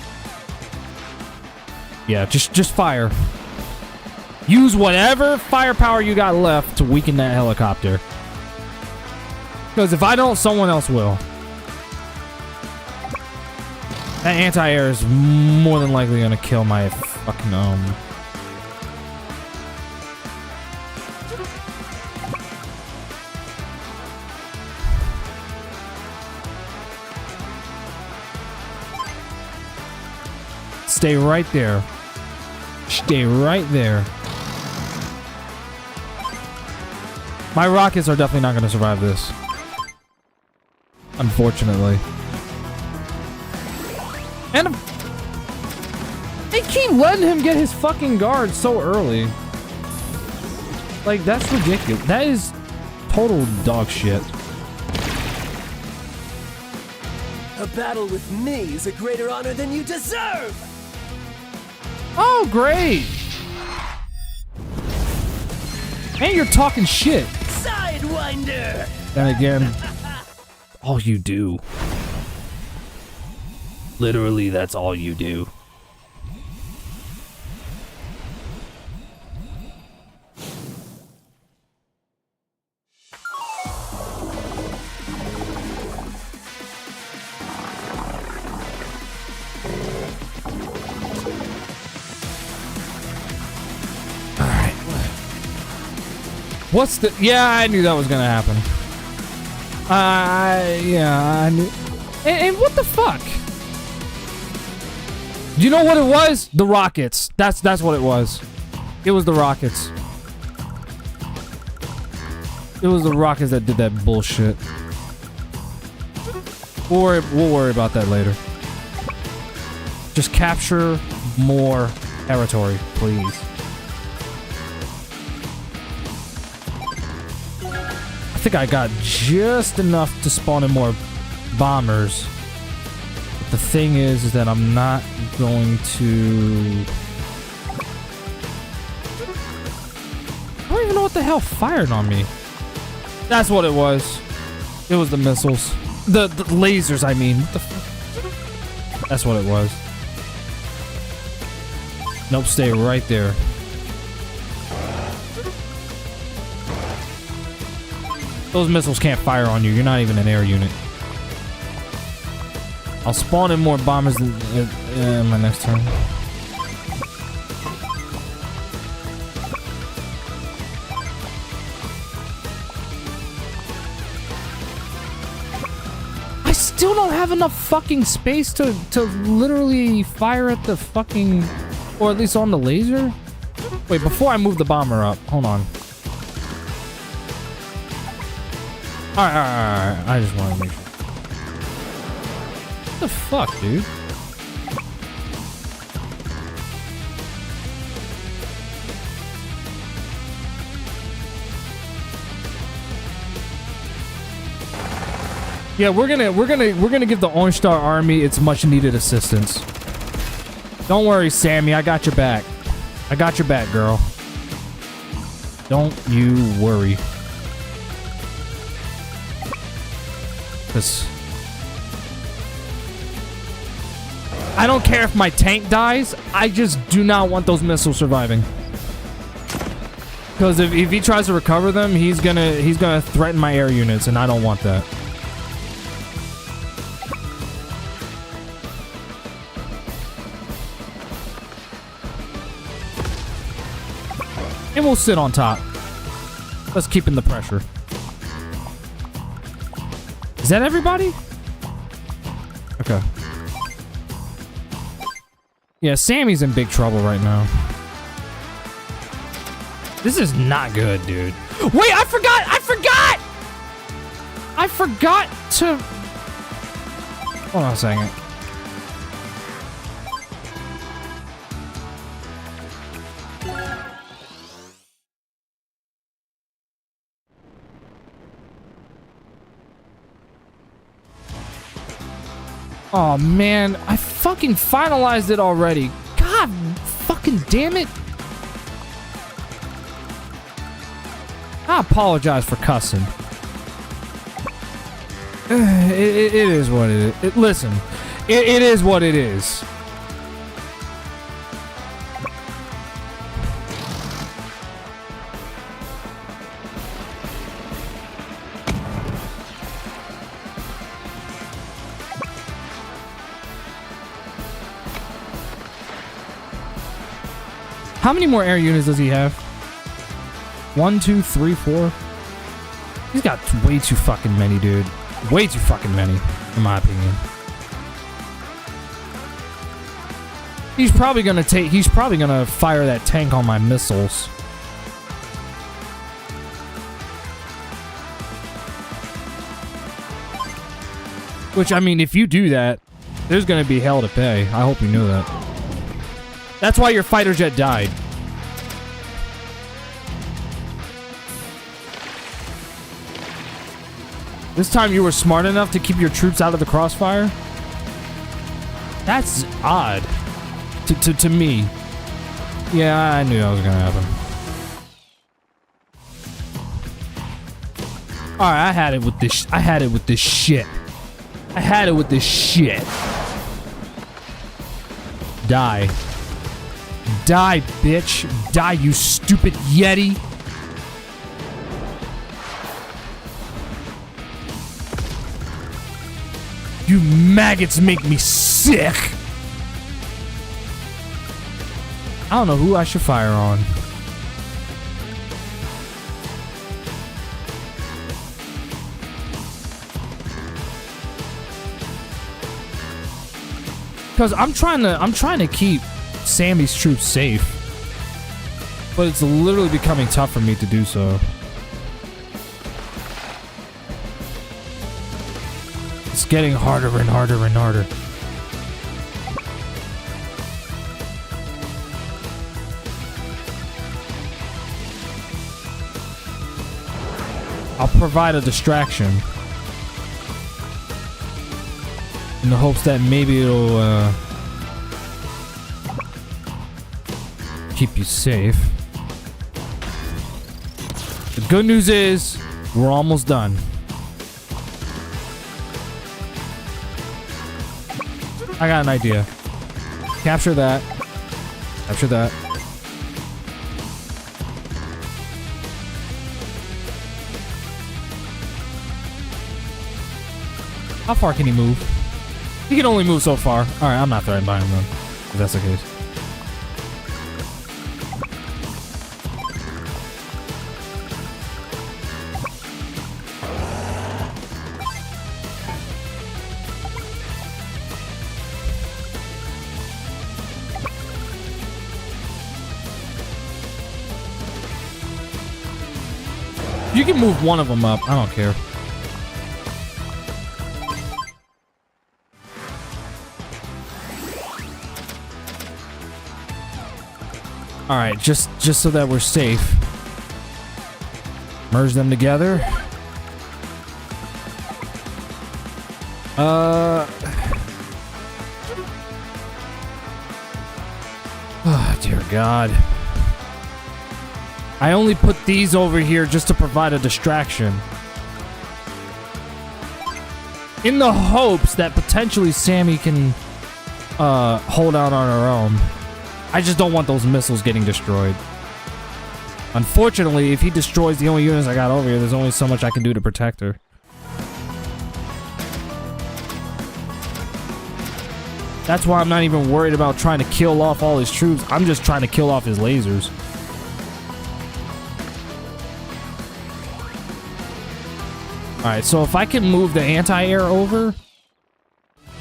Yeah, just fire. Use whatever firepower you got left to weaken that helicopter. Because if I don't, someone else will. That anti-air is more than likely gonna kill my fucking Stay right there. Stay right there. My rockets are definitely not gonna survive this. Unfortunately. And they keep letting him get his fucking guard so early. Like, that's ridiculous. That is total dog shit. A battle with me is a greater honor than you deserve! Oh, great! And you're talking shit. Sidewinder! Then again, all you do. Literally, that's all you do. Alright. What's the... Yeah, I knew that was gonna happen. Yeah, I knew... And what the fuck? Do you know what it was? The rockets. That's what it was. It was the rockets. It was the rockets that did that bullshit. We'll worry about that later. Just capture more territory, please. I think I got just enough to spawn in more bombers. The thing is that I'm not going to... I don't even know what the hell fired on me. That's what it was. It was the missiles. The lasers, I mean. What the fuck? That's what it was. Nope, stay right there. Those missiles can't fire on you. You're not even an air unit. I'll spawn in more bombers in my next turn. still don't have enough fucking space to literally fire at the fucking, or at least on the laser. Wait, before I move the bomber up, hold on. All right. I just want to make sure. What the fuck, dude? Yeah, we're gonna give the Orange Star Army its much needed assistance. Don't worry, Sammy, I got your back. I got your back, girl. Don't you worry. 'Cause I don't care if my tank dies, I just do not want those missiles surviving. Because if he tries to recover them, he's gonna threaten my air units, and I don't want that. And we'll sit on top. Let's keep in the pressure. Is that everybody? Okay. Yeah, Sammy's in big trouble right now. This is not good, dude. Wait, I forgot to... Hold on a second. Oh man, I fucking finalized it already. God fucking damn it. I apologize for cussing. It is what it is. Listen, it is what it is. How many more air units does he have? 1, 2, 3, 4. He's got way too fucking many, dude. Way too fucking many, in my opinion. He's probably gonna fire that tank on my missiles. Which, I mean, if you do that, there's gonna be hell to pay. I hope you knew that. That's why your fighter jet died. This time you were smart enough to keep your troops out of the crossfire? That's odd. To me. Yeah, I knew that was gonna happen. Alright, I had it with this shit. I had it with this shit. Die. Die, bitch. Die, you stupid Yeti. You maggots make me sick. I don't know who I should fire on. Because I'm trying to keep Sammy's troops safe. But it's literally becoming tough for me to do so. It's getting harder and harder and harder. I'll provide a distraction in the hopes that maybe it'll keep you safe. The good news is we're almost done. I got an idea. Capture that. Capture that. How far can he move? He can only move so far. Alright, I'm not threatened by him then, if that's the case. You can move one of them up. I don't care. All right, just so that we're safe. Merge them together. Oh, dear God. I only put these over here just to provide a distraction. In the hopes that potentially Sammy can hold out on her own. I just don't want those missiles getting destroyed. Unfortunately, if he destroys the only units I got over here, there's only so much I can do to protect her. That's why I'm not even worried about trying to kill off all his troops. I'm just trying to kill off his lasers. Alright, so if I can move the anti-air over,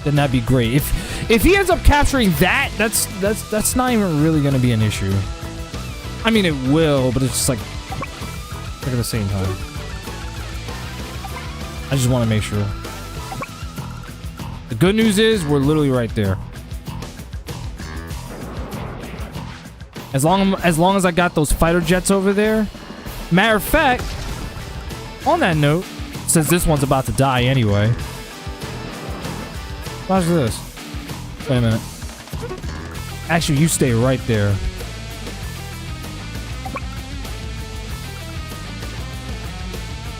then that'd be great. If he ends up capturing that, that's not even really gonna be an issue. I mean, it will, but it's just like at the same time. I just want to make sure. The good news is we're literally right there. As long as I got those fighter jets over there. Matter of fact, on that note, since this one's about to die anyway, watch this. Wait a minute. Actually, you stay right there.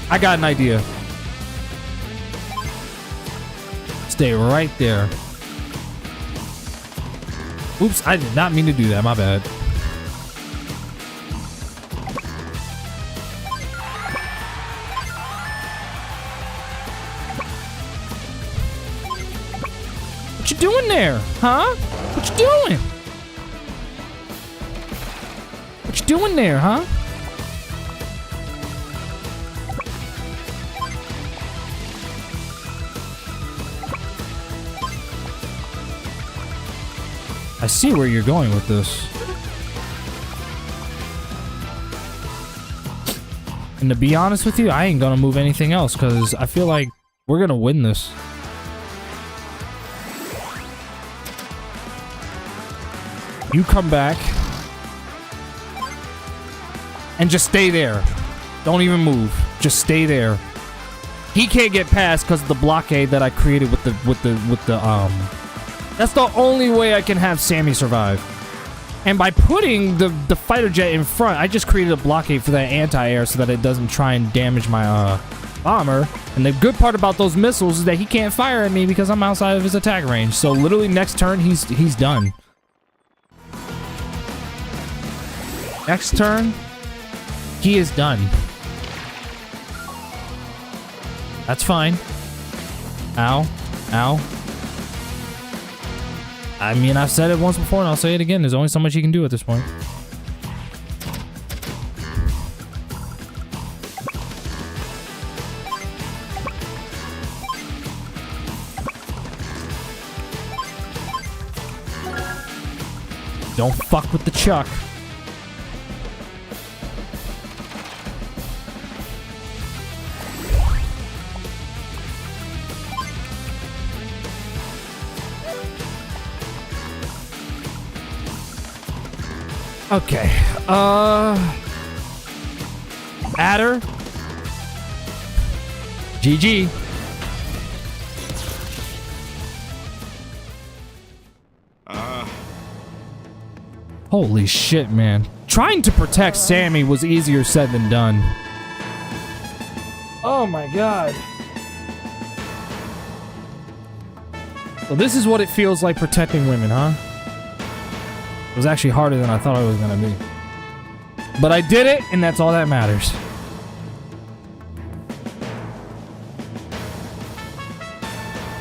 I got an idea. Stay right there. Oops, I did not mean to do that. My bad. What you doing there? Huh? What you doing? What you doing there, huh? I see where you're going with this. And to be honest with you, I ain't gonna move anything else because I feel like we're gonna win this. You come back and just stay there. Don't even move. Just stay there. He can't get past because of the blockade that I created with the That's the only way I can have Sammy survive. And by putting the fighter jet in front, I just created a blockade for that anti-air so that it doesn't try and damage my bomber. And the good part about those missiles is that he can't fire at me because I'm outside of his attack range. So literally next turn, he's done. Next turn, he is done. That's fine. Ow. Ow. I mean, I've said it once before and I'll say it again. There's only so much you can do at this point. Don't fuck with the Chuck. Okay, Adder. GG. Holy shit, man. Trying to protect Sammy was easier said than done. Oh my god. So this is what it feels like protecting women, huh? It was actually harder than I thought it was gonna be. But I did it, and that's all that matters.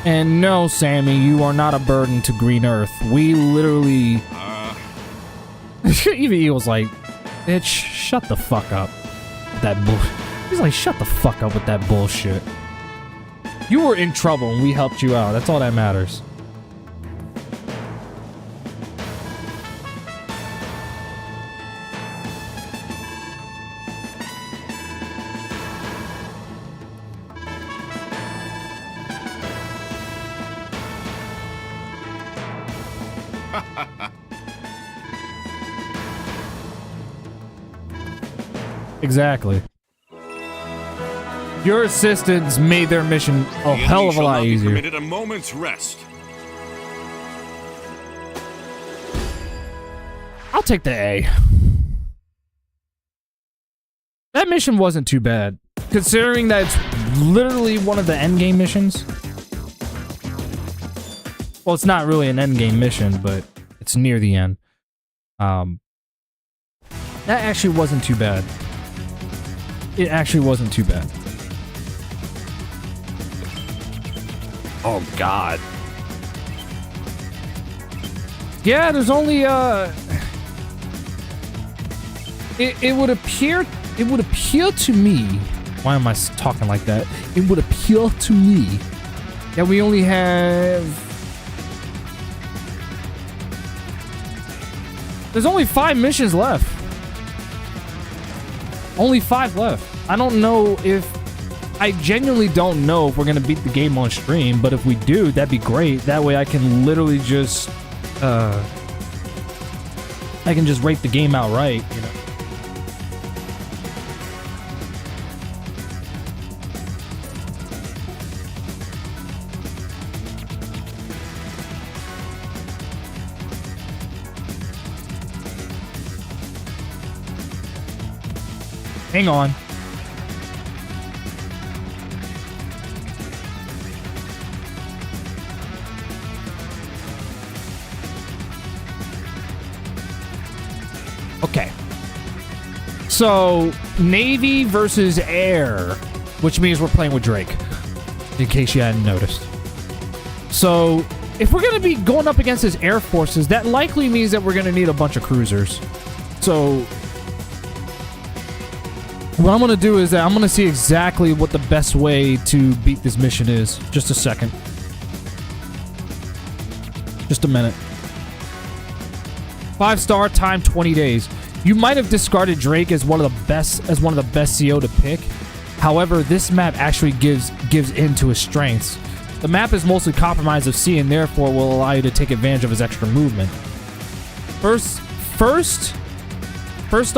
And no, Sammy, you are not a burden to Green Earth. We literally... Even Eagle's like, bitch, shut the fuck up with that bull. He's like, shut the fuck up with that bullshit. You were in trouble, and we helped you out. That's all that matters. Exactly. Your assistants made their mission a hell of a lot easier. Permitted a moment's rest. I'll take the A. That mission wasn't too bad, considering that it's literally one of the endgame missions. Well, it's not really an endgame mission, but it's near the end. That actually wasn't too bad. It actually wasn't too bad. Oh, God. Yeah, there's only, It would appear to me... Why am I talking like that? It would appear to me that we only have... There's only 5 missions left. Only 5 left. I don't know if... I genuinely don't know if we're gonna beat the game on stream, but if we do, that'd be great. That way I can literally just... I can just rate the game outright, you know. Hang on. Okay. So, Navy versus Air, which means we're playing with Drake, in case you hadn't noticed. So, if we're going to be going up against his Air Forces, that likely means that we're going to need a bunch of cruisers. So, what I'm going to do is that I'm going to see exactly what the best way to beat this mission is. Just a second. Just a minute. 5-star, time 20 days. You might have discarded Drake as one of the best CO to pick. However, this map actually gives in to his strengths. The map is mostly compromised of sea and therefore will allow you to take advantage of his extra movement. First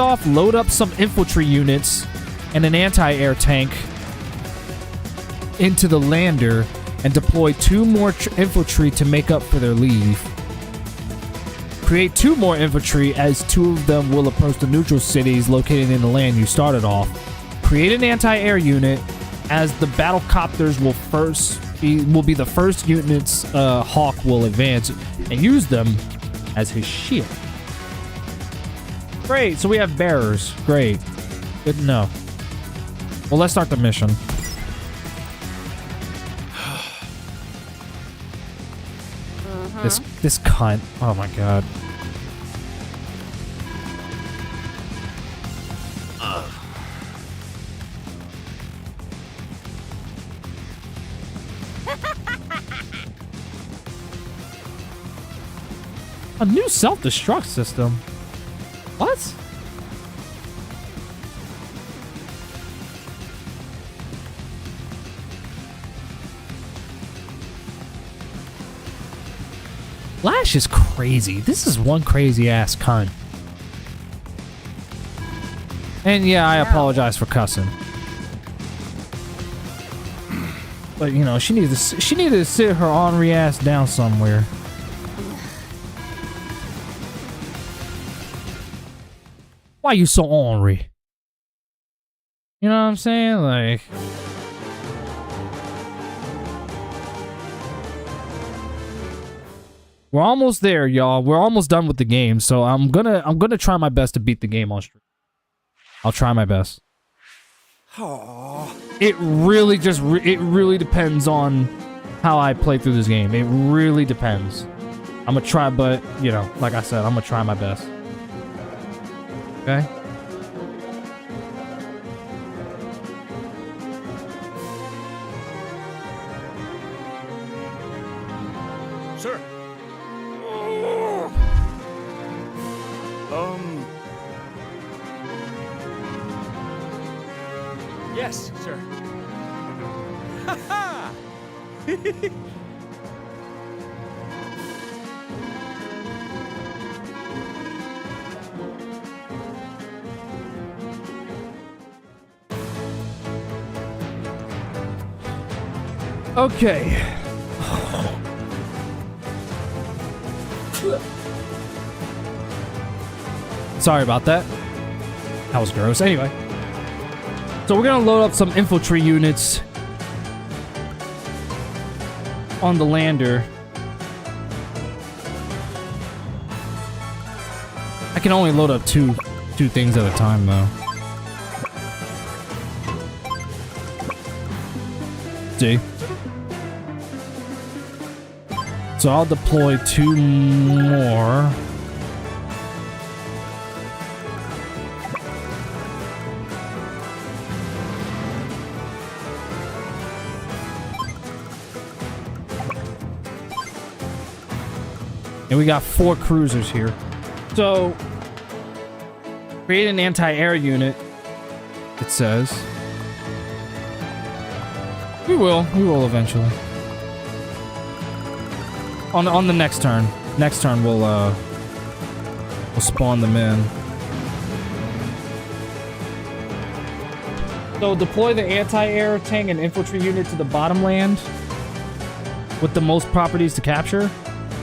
off, load up some infantry units and an anti-air tank into the lander and deploy 2 more infantry to make up for their leave. Create 2 more infantry as 2 of them will approach the neutral cities located in the land you started off. Create an anti-air unit as the battle copters will be the first units Hawk will advance and use them as his shield. Great, so we have bearers. Great. Good to know. Well, let's start the mission. This cunt. Oh my god. A new self-destruct system? What? Lash is crazy. This is one crazy ass cunt. And yeah, I apologize for cussing. But you know, she needed to sit her ornery ass down somewhere. Why you so ornery? You know what I'm saying? Like, we're almost there, y'all. We're almost done with the game, so I'm gonna try my best to beat the game on stream. I'll try my best. It really depends on how I play through this game. It really depends. I'm gonna try, but you know, like I said, I'm gonna try my best. Okay. Sir. Yes, sir. Ha ha! Okay. Sorry about that. That was gross. Anyway. So we're gonna load up some infantry units on the lander. I can only load up two things at a time though. See? So I'll deploy 2 more. And we got 4 cruisers here. So, create an anti-air unit, it says. We will eventually. On the next turn. Next turn we'll spawn them in. So deploy the anti-air tank and infantry unit to the bottom land with the most properties to capture.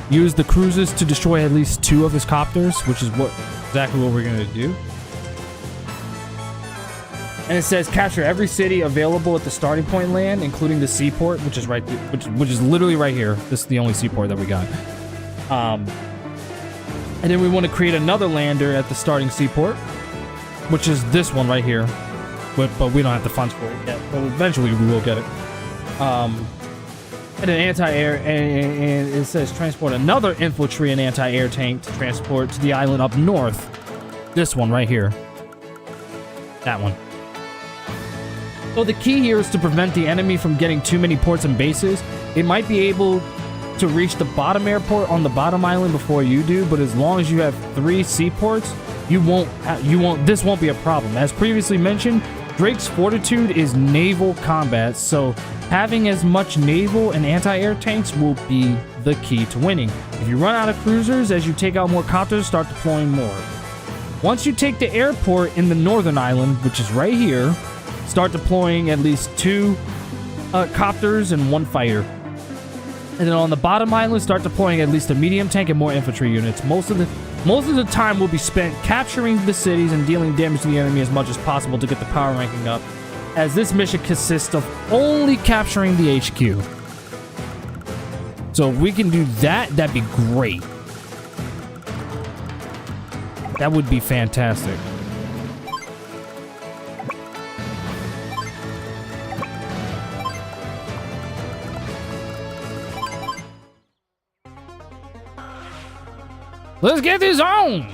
Use the cruisers to destroy at least 2 of his copters, which is exactly what we're gonna do. And it says capture every city available at the starting point land, including the seaport, which is which is literally right here. This is the only seaport that we got. And then we want to create another lander at the starting seaport, which is this one right here. But we don't have the funds for it yet. But eventually we will get it. And an anti-air, and it says transport another infantry and anti-air tank to transport to the island up north. This one right here. That one. So the key here is to prevent the enemy from getting too many ports and bases. It might be able to reach the bottom airport on the bottom island before you do, but as long as you have 3 seaports, this won't be a problem. As previously mentioned, Drake's fortitude is naval combat, so having as much naval and anti-air tanks will be the key to winning. If you run out of cruisers, as you take out more copters, start deploying more. Once you take the airport in the northern island, which is right here, start deploying at least 2 copters and 1 fighter. And then on the bottom island, start deploying at least a medium tank and more infantry units. Most of the time will be spent capturing the cities and dealing damage to the enemy as much as possible to get the power ranking up, as this mission consists of only capturing the HQ. So if we can do that, that'd be great. That would be fantastic. Let's get this on!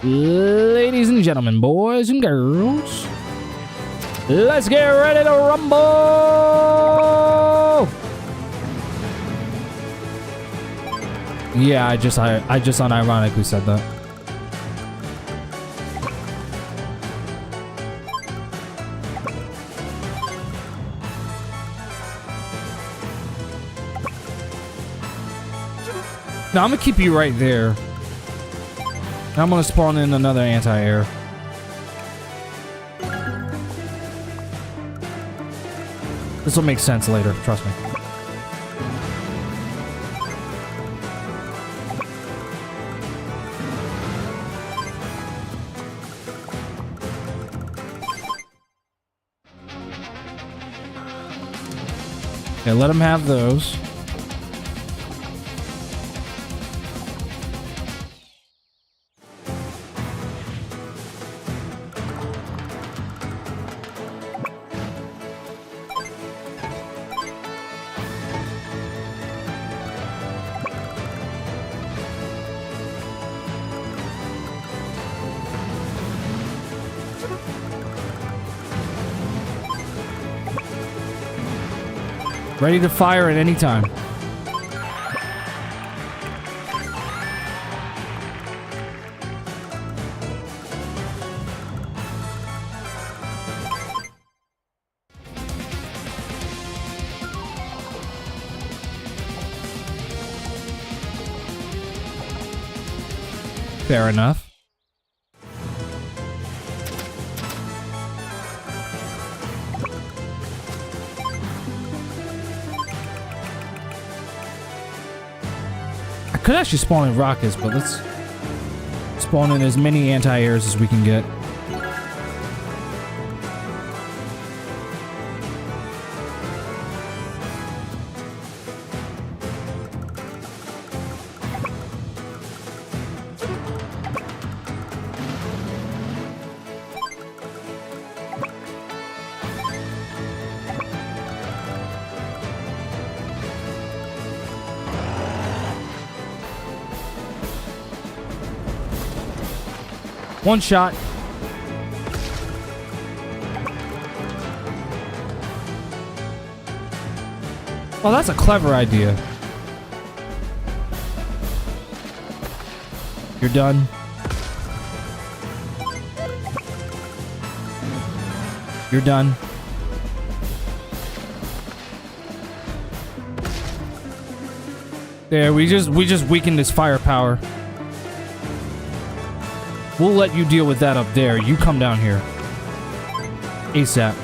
Ladies and gentlemen, boys and girls, let's get ready to rumble! Yeah, I just unironically said that. Now, I'm gonna keep you right there. I'm gonna spawn in another anti-air. This will make sense later, trust me. Okay, let him have those. Ready to fire at any time. Fair enough. could actually spawn in rockets, but let's spawn in as many anti-airs as we can get. One shot. Well, that's a clever idea. You're done. You're done. There, we just weakened his firepower. We'll let you deal with that up there. You come down here. ASAP.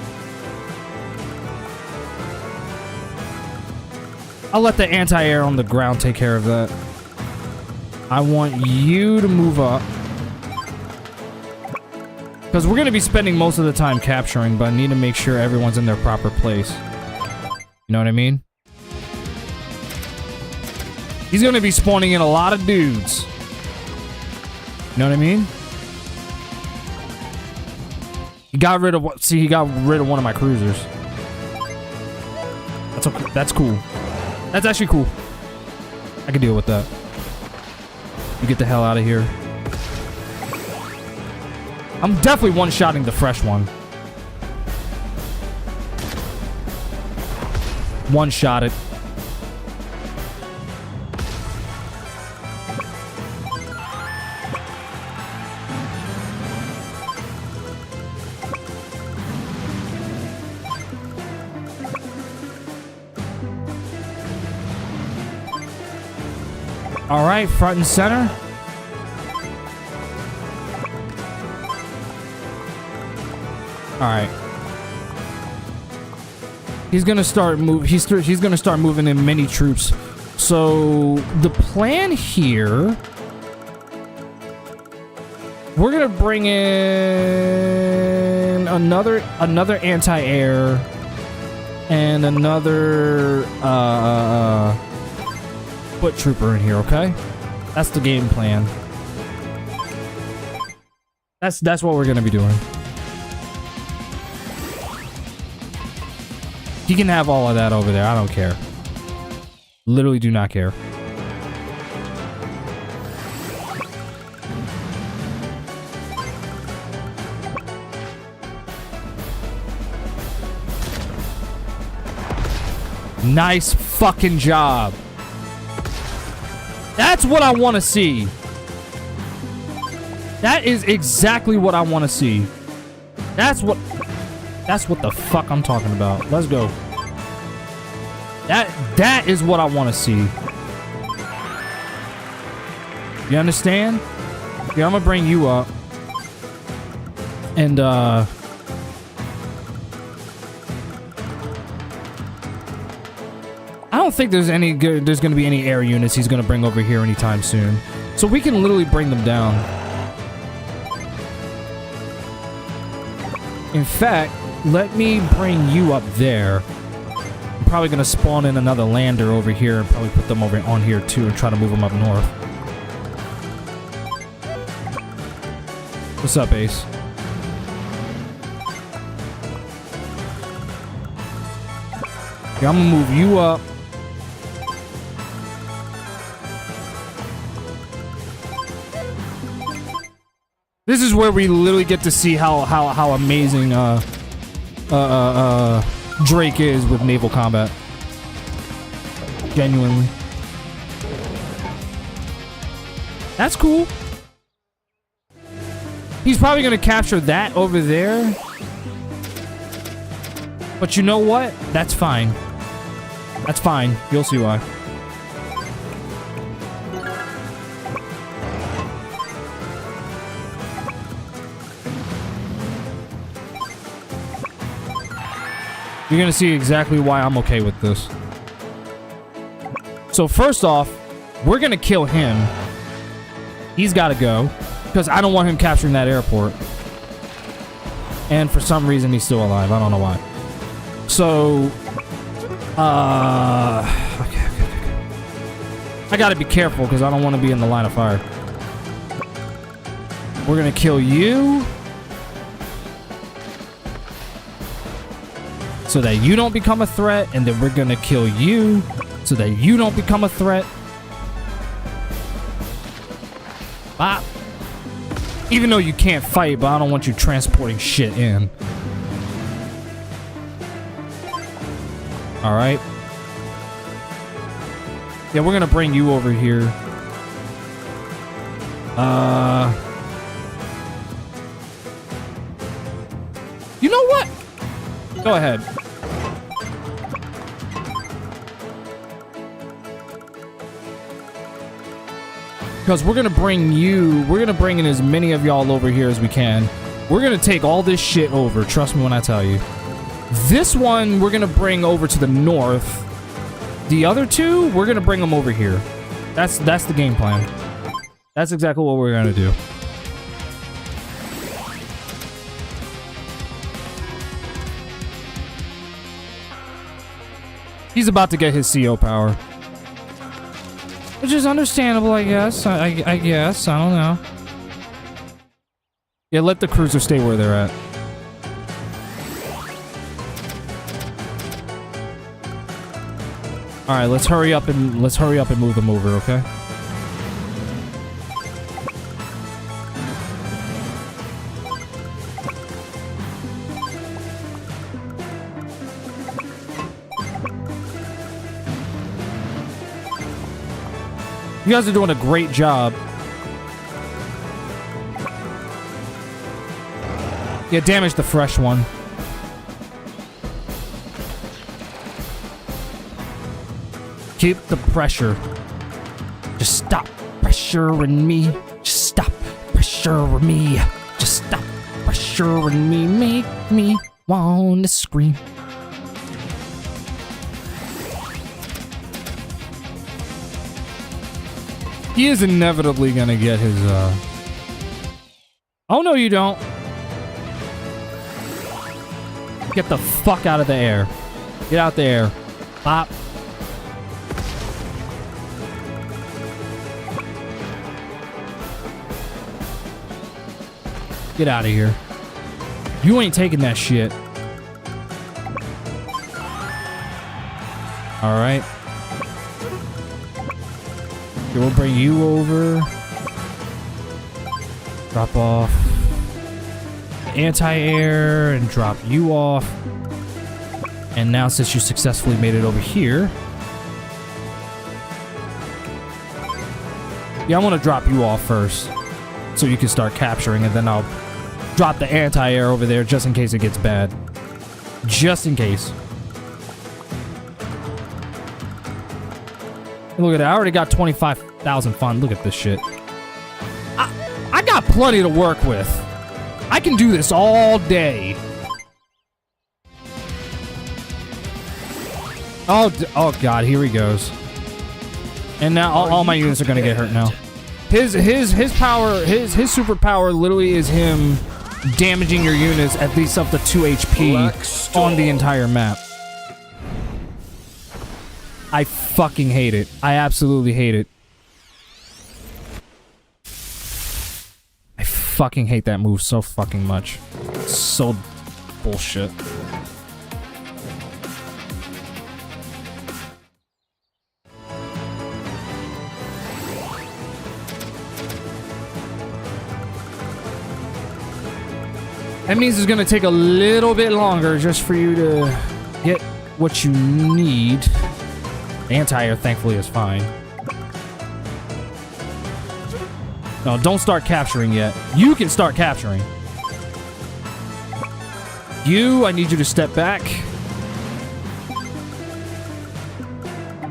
I'll let the anti-air on the ground take care of that. I want you to move up. Because we're going to be spending most of the time capturing, but I need to make sure everyone's in their proper place. You know what I mean? He's going to be spawning in a lot of dudes. You know what I mean? He got rid of what? See, he got rid of one of my cruisers. That's okay. That's cool. That's actually cool. I can deal with that. You get the hell out of here. I'm definitely one-shotting the fresh one. One-shot it. All right, front and center. All right. He's gonna start move. He's gonna start moving in many troops. So the plan here, we're gonna bring in another anti-air and another foot trooper in here, okay? That's the game plan. That's what we're gonna be doing. He can have all of that over there. I don't care. Literally do not care. Nice fucking job. That's what I want to see. That is exactly what I want to see. That's what the fuck I'm talking about. Let's go. That is what I want to see. You understand? Yeah, I'm gonna bring you up. And I don't think there's gonna be any air units he's gonna bring over here anytime soon. So we can literally bring them down. In fact, let me bring you up there. I'm probably gonna spawn in another lander over here and probably put them over on here too and try to move them up north. What's up, Ace? Yeah, I'm gonna move you up. This is where we literally get to see how amazing Drake is with naval combat. Genuinely. That's cool. He's probably gonna capture that over there. But you know what? That's fine. That's fine. You'll see why. You're gonna see exactly why I'm okay with this. So first off, We're gonna kill him. He's gotta go. Because I don't want him capturing that airport. And for some reason, he's still alive. I don't know why. So... Okay. I gotta be careful because I don't want to be in the line of fire. We're gonna kill you. So that you don't become a threat. And then we're gonna kill you. So that you don't become a threat. Bop. Even though you can't fight, but I don't want you transporting shit in. Alright. Yeah, we're gonna bring you over here. You know what? Go ahead. Because we're gonna bring in as many of y'all over here as we can. We're gonna take all this shit over, trust me when I tell you. This one, we're gonna bring over to the north. The other two, we're gonna bring them over here. That's the game plan. That's exactly what we're gonna do. He's about to get his CO power. Which is understandable, I guess. I guess. I don't know. Yeah, let the cruiser stay where they're at. All right, let's hurry up and move them over, okay? You guys are doing a great job. Yeah, damage the fresh one. Keep the pressure. Just stop pressuring me. Just stop pressuring me. Just stop pressuring me. Make me want to scream. He is inevitably gonna get his, Oh, no, you don't. Get the fuck out of the air. Get out there. Pop. Get out of here. You ain't taking that shit. All right. Okay, we'll bring you over. Drop off anti-air and drop you off. And now since you successfully made it over here. Yeah, I want to drop you off first. So you can start capturing, and then I'll drop the anti-air over there just in case it gets bad. Just in case. Look at that. I already got 25,000 fun. Look at this shit. I got plenty to work with. I can do this all day. Oh God, here he goes. And now all my units are gonna get hurt now. His power, his superpower literally is him damaging your units at least up to 2 HP on the entire map. I fucking hate it. I absolutely hate it. I fucking hate that move so fucking much. It's so bullshit. That means it's gonna take a little bit longer just for you to get what you need. Anti-air, thankfully, is fine. No, don't start capturing yet. You can start capturing. You, I need you to step back.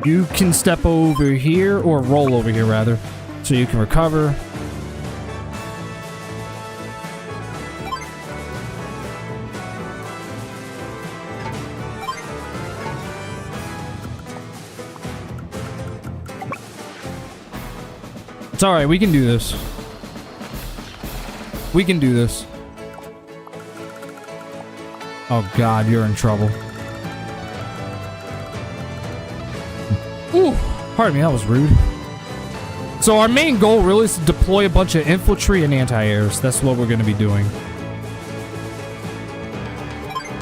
You can step over here, or roll over here, rather, so you can recover. It's alright, we can do this. We can do this. Oh god, you're in trouble. Ooh, pardon me, that was rude. So our main goal really is to deploy a bunch of infantry and anti-airs. That's what we're going to be doing.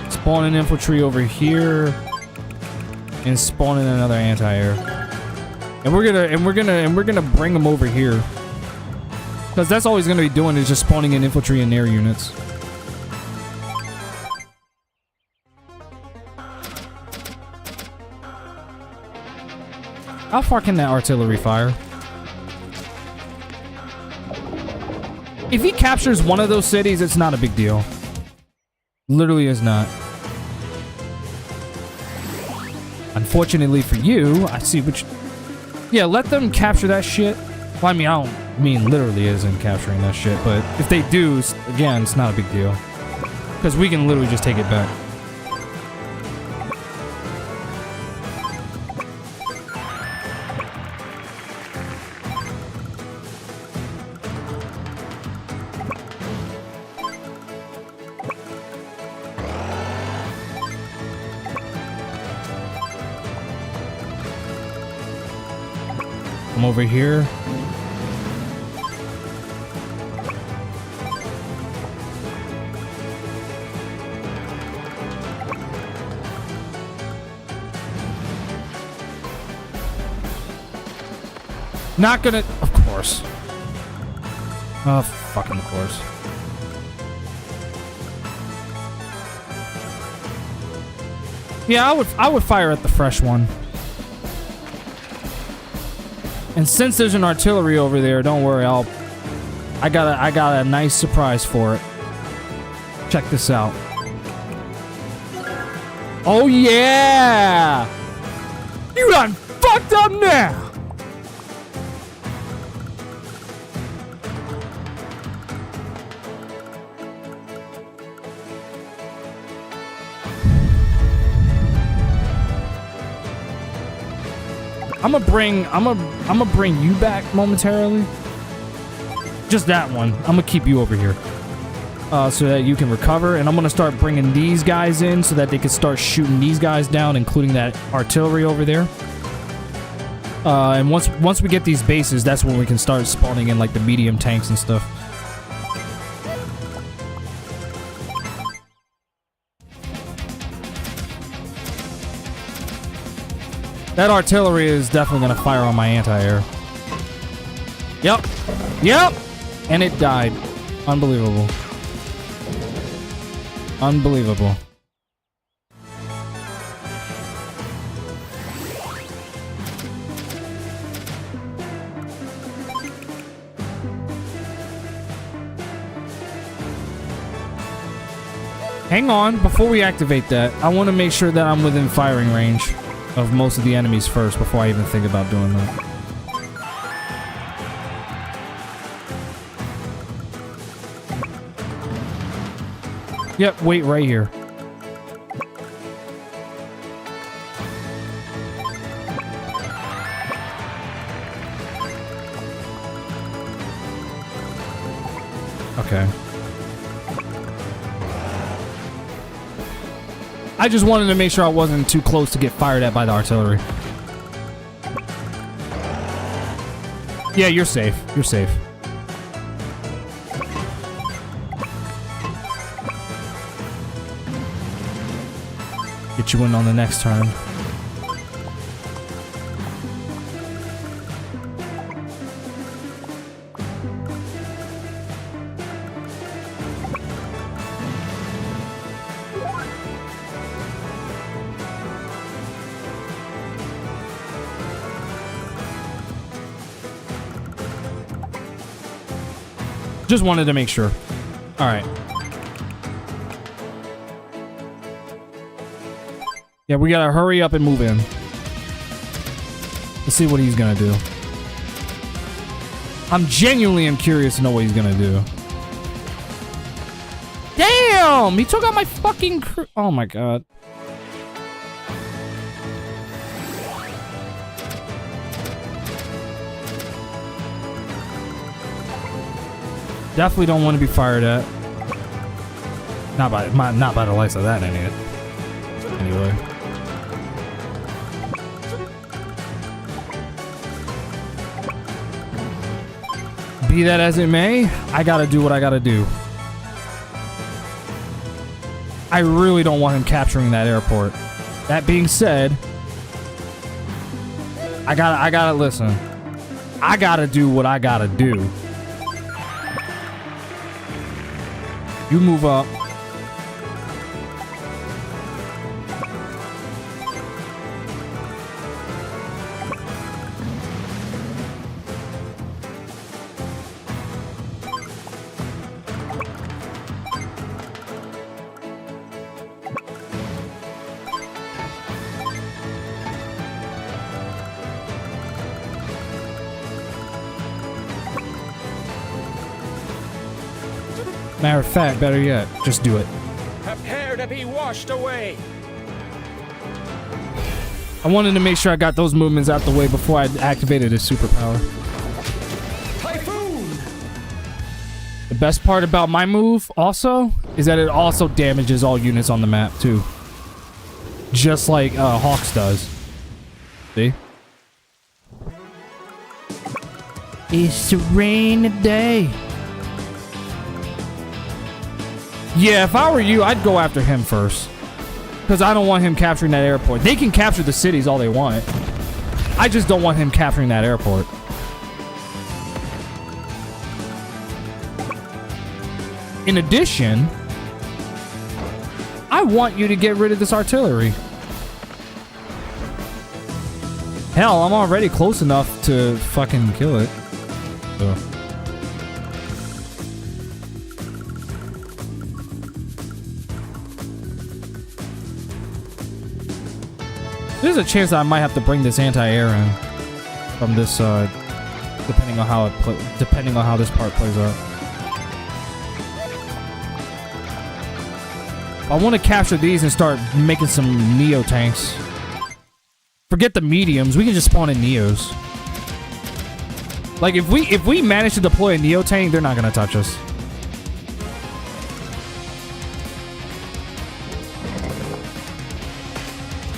Spawning infantry over here and spawning another anti-air. And we're gonna bring them over here. Cuz that's all he's going to be doing is just spawning in infantry and air units. How far can that artillery fire? If he captures one of those cities, it's not a big deal. Literally is not. Unfortunately for you, I see which... Yeah, let them capture that shit. Well, I mean, I don't mean literally isn't capturing that shit, but if they do, again, it's not a big deal. Because we can literally just take it back. I'm over here. Not gonna... Of course. Oh, fucking of course. Yeah, I would fire at the fresh one. And since there's an artillery over there, don't worry, I got a nice surprise for it. Check this out. Oh yeah! You done fucked up now! I'm gonna bring you back momentarily. Just that one. I'm gonna keep you over here, so that you can recover. And I'm gonna start bringing these guys in so that they can start shooting these guys down, including that artillery over there. And once we get these bases, that's when we can start spawning in like the medium tanks and stuff. That artillery is definitely gonna fire on my anti-air. Yep. Yep! And it died. Unbelievable. Unbelievable. Hang on, before we activate that, I want to make sure that I'm within firing range of most of the enemies first before I even think about doing that. Yep, wait right here. Okay. I just wanted to make sure I wasn't too close to get fired at by the artillery. Yeah, you're safe. You're safe. Get you in on the next turn. Just wanted to make sure. All right. Yeah, we gotta hurry up and move in. Let's see what he's gonna do. I'm genuinely curious to know what he's gonna do. Damn! He took out my fucking crew. Oh my god. Definitely don't want to be fired at. Not by the likes of that idiot. Anyway. Be that as it may, I gotta do what I gotta do. I really don't want him capturing that airport. That being said, I gotta listen. I gotta do what I gotta do. You move up. Matter of fact, better yet, just do it. Prepare to be washed away. I wanted to make sure I got those movements out the way before I activated his superpower. Typhoon! The best part about my move also is that it also damages all units on the map too. Just like Hawks does. See? It's a rainy day. Yeah, if I were you, I'd go after him first. Because I don't want him capturing that airport. They can capture the cities all they want. I just don't want him capturing that airport. In addition, I want you to get rid of this artillery. Hell, I'm already close enough to fucking kill it. So. There's a chance that I might have to bring this anti-air in from this side, depending on how this part plays out. I want to capture these and start making some Neo tanks. Forget the mediums, we can just spawn in Neos. Like if we manage to deploy a Neo tank, they're not gonna touch us.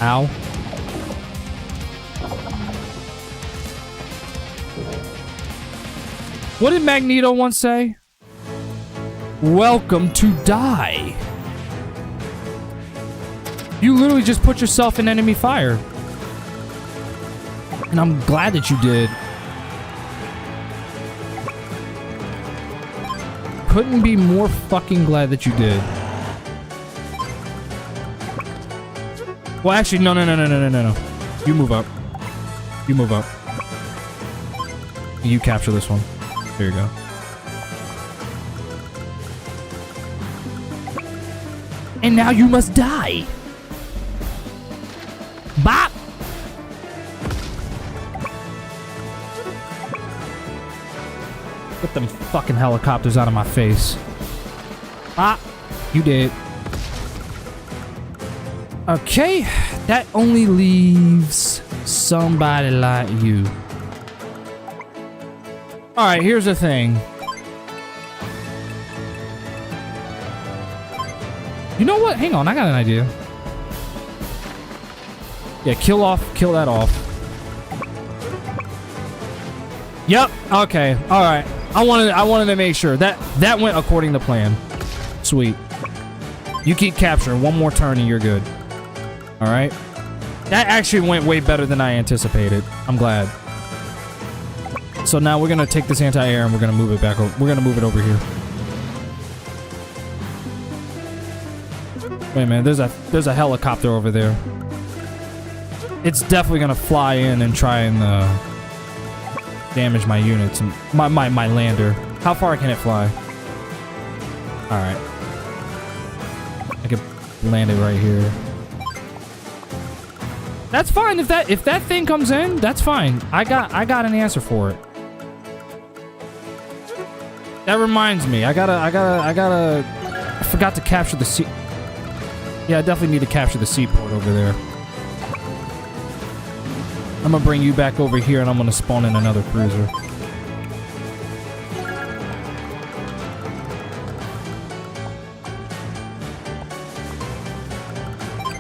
Ow. What did Magneto once say? Welcome to die. You literally just put yourself in enemy fire. And I'm glad that you did. Couldn't be more fucking glad that you did. Well, actually, no. You move up. You move up. You capture this one. There you go. And now you must die. Bop! Get them fucking helicopters out of my face. Bop! You did. Okay, that only leaves somebody like you. Alright, here's the thing. You know what? Hang on, I got an idea. Yeah, kill that off. Yep, okay, alright. I wanted to make sure that went according to plan. Sweet. You keep capturing one more turn and you're good. Alright. That actually went way better than I anticipated. I'm glad. So now we're gonna take this anti-air and we're gonna move it back over. We're gonna move it over here. Wait a minute, there's a helicopter over there. It's definitely gonna fly in and try and damage my units and my lander. How far can it fly? Alright. I can land it right here. That's fine. If that thing comes in, that's fine. I got an answer for it. That reminds me, I forgot to capture the sea. Yeah, I definitely need to capture the seaport over there. I'm gonna bring you back over here and I'm gonna spawn in another cruiser.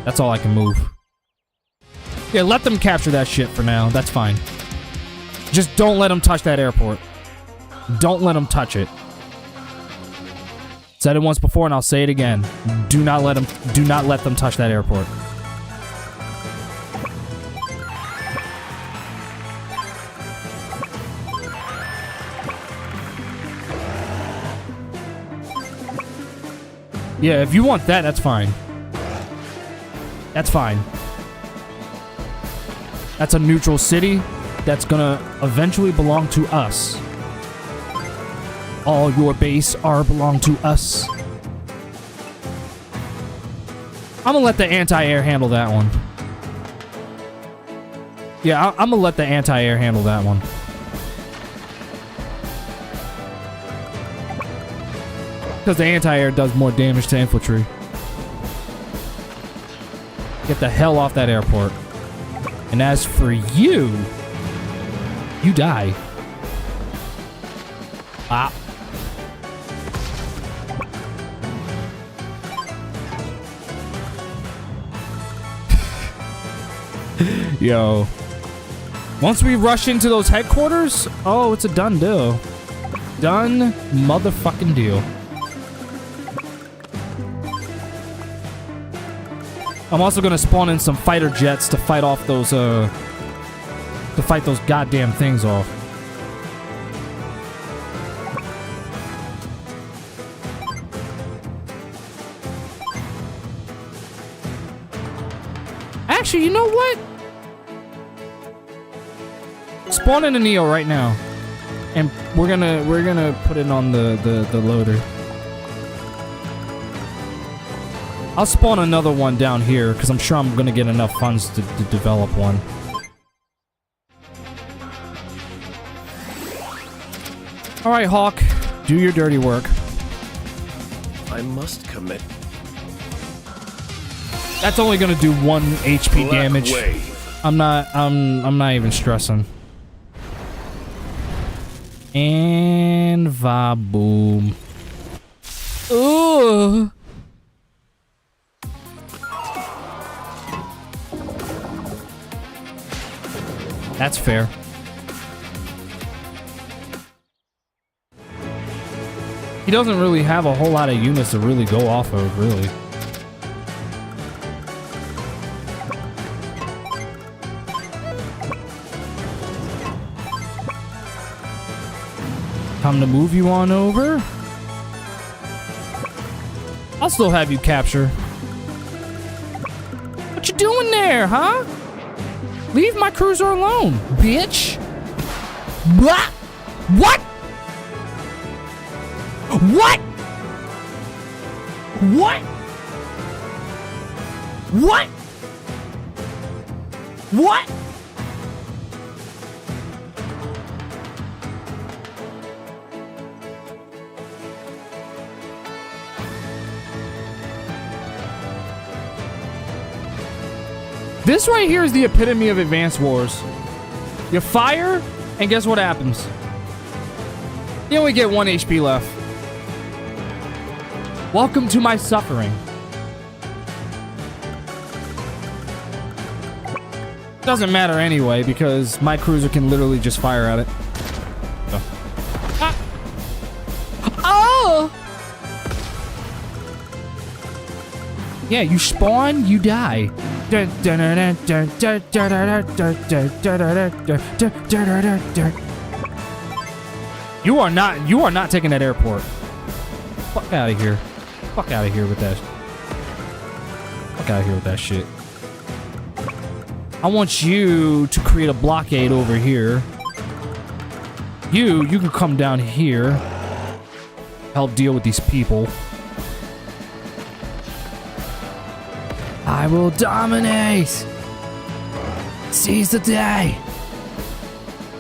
That's all I can move. Yeah, let them capture that shit for now. That's fine. Just don't let them touch that airport. Don't let them touch it. Said it once before and I'll say it again. Do not let them touch that airport. Yeah, if you want that, that's fine. That's fine. That's a neutral city that's gonna eventually belong to us. All your base are belong to us. I'm gonna let the anti-air handle that one. Yeah, I'm gonna let the anti-air handle that one. Because the anti-air does more damage to infantry. Get the hell off that airport. And as for you, you die. Ah. Yo. Once we rush into those headquarters, oh, it's a done deal. Done motherfucking deal. I'm also gonna spawn in some fighter jets to fight off those, to fight those goddamn things off. Actually, you know what? Spawn in a Neo right now, and we're gonna put it on the loader. I'll spawn another one down here because I'm sure I'm gonna get enough funds to develop one. All right, Hawk, do your dirty work. I must commit. That's only gonna do 1 HP Black damage. Wave. I'm not even stressing. And va-boom. Ooh. That's fair. He doesn't really have a whole lot of units to really go off of, really. Time to move you on over. I'll still have you capture. What you doing there, huh? Leave my cruiser alone, bitch. What? What? What? What? What? What? This right here is the epitome of Advanced Wars. You fire, and guess what happens? You only get 1 HP left. Welcome to my suffering. Doesn't matter anyway, because my cruiser can literally just fire at it. So. Ah. Oh! Yeah, you spawn, you die. You are not taking that airport. Fuck out of here. Fuck out of here with that. Fuck out of here with that shit. I want you to create a blockade over here. You can come down here. Help deal with these people. I will dominate. Seize the day.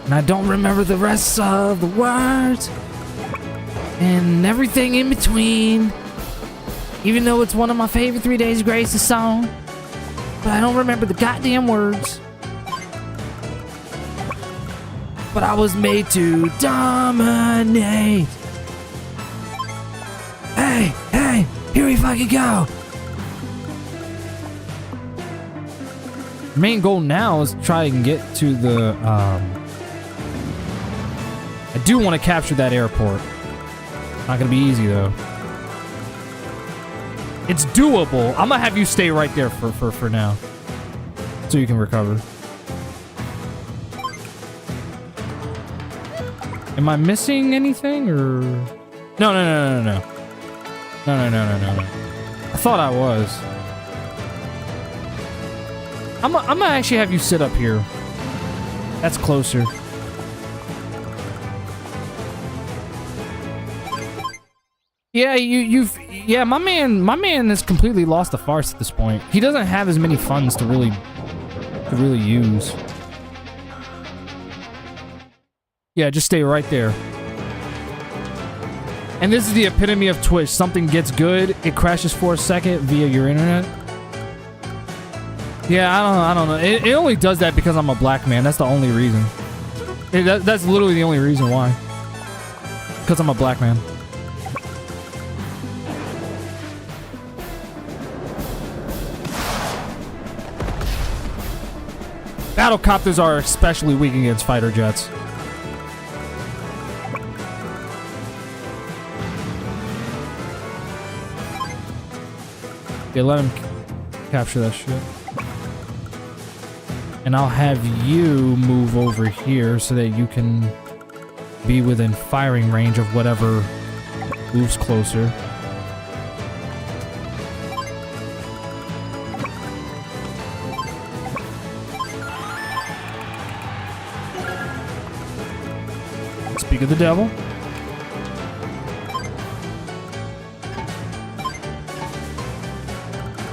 And I don't remember the rest of the words. And everything in between. Even though it's one of my favorite 3 Days Grace's song. But I don't remember the goddamn words. But I was made to dominate. Hey, here we fucking go. Main goal now is try and get to the, I do want to capture that airport. Not gonna be easy though. It's doable. I'm gonna have you stay right there for now. So you can recover. Am I missing anything or? No. No. I thought I was. I'm gonna actually have you sit up here. That's closer. Yeah, yeah, my man has completely lost the farce at this point. He doesn't have as many funds to really use. Yeah, just stay right there. And this is the epitome of Twitch. Something gets good, it crashes for a second via your internet. Yeah, I don't know. It only does that because I'm a black man. That's the only reason. That's literally the only reason why. Because I'm a black man. Battlecopters are especially weak against fighter jets. Yeah, let him capture that shit. And I'll have you move over here so that you can be within firing range of whatever moves closer. Speak of the devil.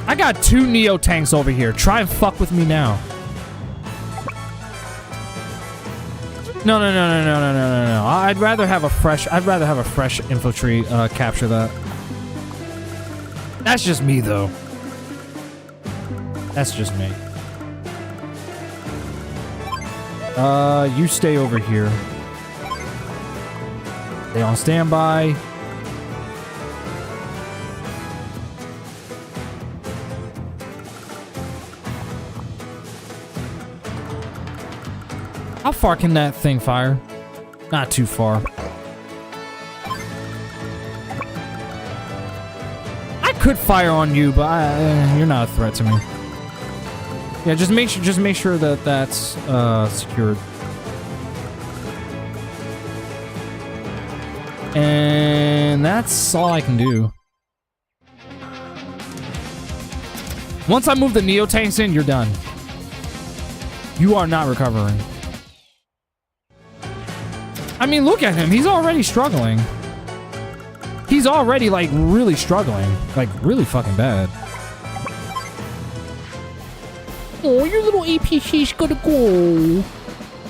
I got 2 Neo tanks over here. Try and fuck with me now. No. I'd rather have a fresh infantry capture that. That's just me though. That's just me. You stay over here. Stay on standby. How far can that thing fire? Not too far. I could fire on you, but you're not a threat to me. Yeah, just make sure that that's secured. And that's all I can do. Once I move the Neo tanks in, you're done. You are not recovering. I mean, look at him. He's already struggling. He's already, like, really struggling. Like, really fucking bad. Oh, your little APC's gonna go.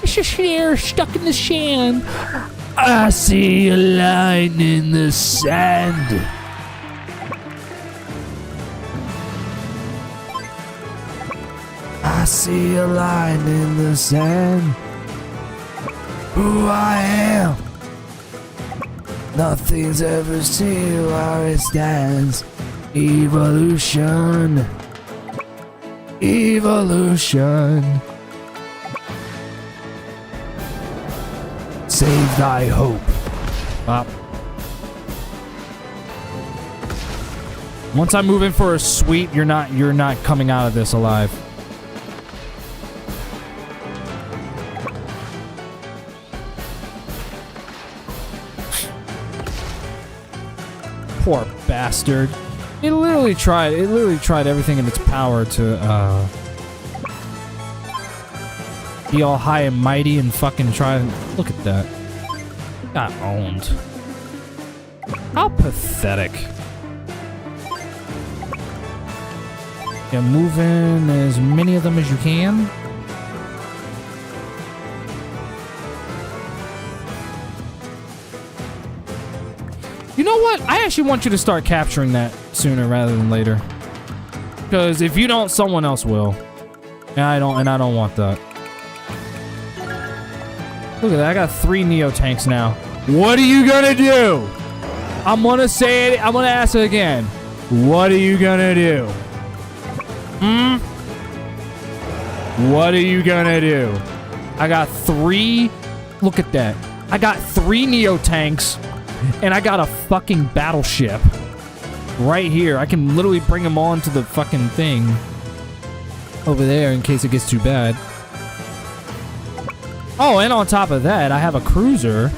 It's just there, stuck in the sand. I see a line in the sand. I see a line in the sand. Who I am. Nothing's ever seen where it stands. Evolution. Evolution. Save thy hope. Up. Once I move in for a sweep, you're not coming out of this alive. Poor bastard. It literally tried everything in its power to be all high and mighty and fucking try and look at that. Got owned. How pathetic. Yeah, move in as many of them as you can. You know what? I actually want you to start capturing that sooner rather than later. Because if you don't, someone else will. And I don't want that. Look at that. I got 3 Neo tanks now. What are you gonna do? I'm gonna say it. I'm gonna ask it again. What are you gonna do? What are you gonna do? I got 3. Look at that. I got 3 Neo tanks, and I got a fucking battleship right here. I can literally bring them on to the fucking thing over there in case it gets too bad. Oh, and on top of that, I have a cruiser,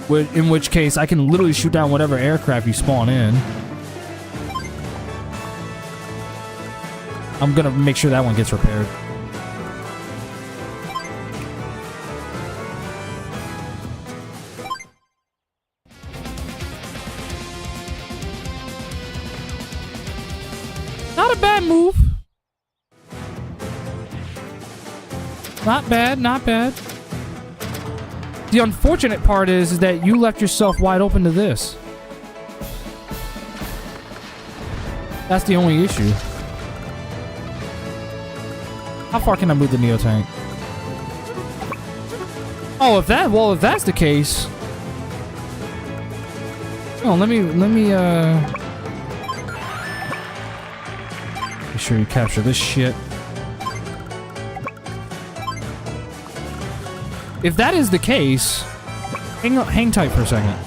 in which case I can literally shoot down whatever aircraft you spawn in. I'm gonna make sure that one gets repaired. Not a bad move. Not bad, not bad. The unfortunate part is that you left yourself wide open to this. That's the only issue. How far can I move the Neo tank? Oh, if that's the case. Oh, let me make sure you capture this shit. If that is the case, hang tight for a second.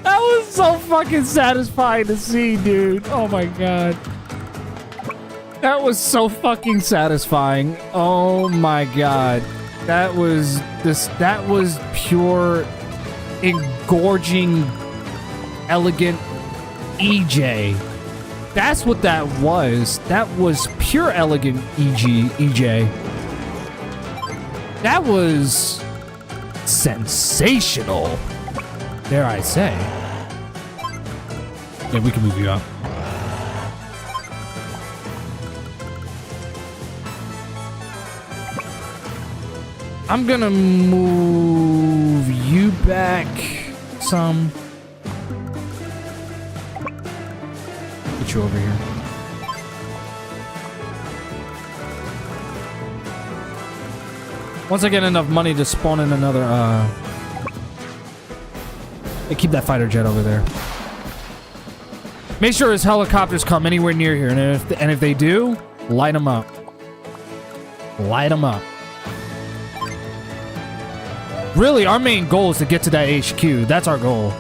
That was so fucking satisfying to see, dude. Oh my god. That was so fucking satisfying. Oh my god. That was pure engorging, elegant EJ. That's what that was. That was pure elegant EJ. That was sensational, dare I say. Yeah, we can move you up. I'm gonna move you back some. Get you over here. Once I get enough money to spawn in another, keep that fighter jet over there. Make sure his helicopters come anywhere near here, and if they do, light them up. Light them up. Really, our main goal is to get to that HQ. That's our goal.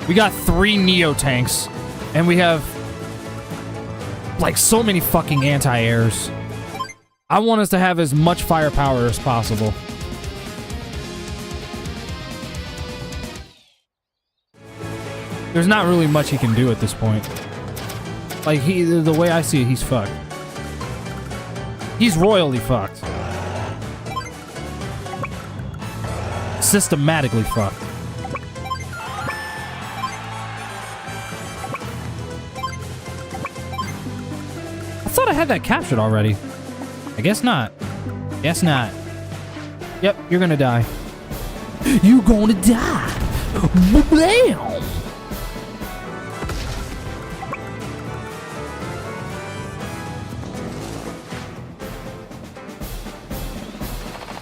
We got 3 Neo tanks, and we have like so many fucking anti-airs. I want us to have as much firepower as possible. There's not really much he can do at this point. Like, the way I see it, he's fucked. He's royally fucked. Systematically fucked. I thought I had that captured already. I guess not. Guess not. Yep, you're gonna die. You gonna die. Bam!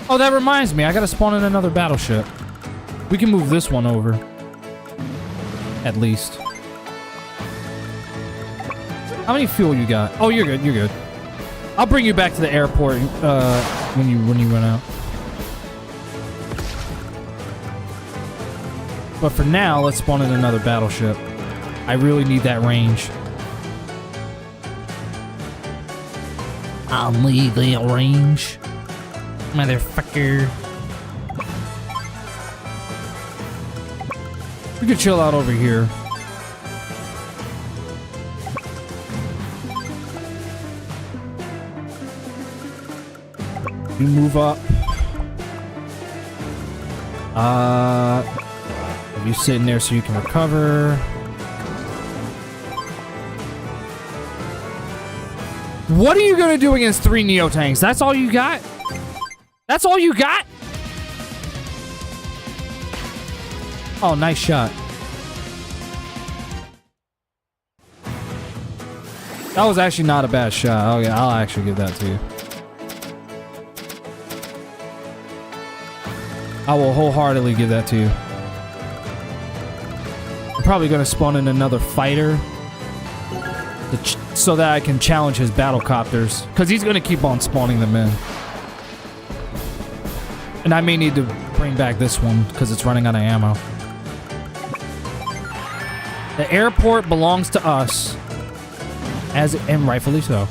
Oh, that reminds me. I gotta spawn in another battleship. We can move this one over. At least. How many fuel you got? Oh, you're good. You're good. I'll bring you back to the airport when you run out. But for now, let's spawn in another battleship. I really need that range. I'll need that range. Motherfucker. We could chill out over here. You move up. You sitting there so you can recover. What are you gonna do against 3 Neo tanks? That's all you got? That's all you got? Oh, nice shot. That was actually not a bad shot. Oh yeah, I'll actually give that to you. I will wholeheartedly give that to you. I'm probably going to spawn in another fighter so that I can challenge his battle copters. Because he's going to keep on spawning them in. And I may need to bring back this one because it's running out of ammo. The airport belongs to us. And rightfully so.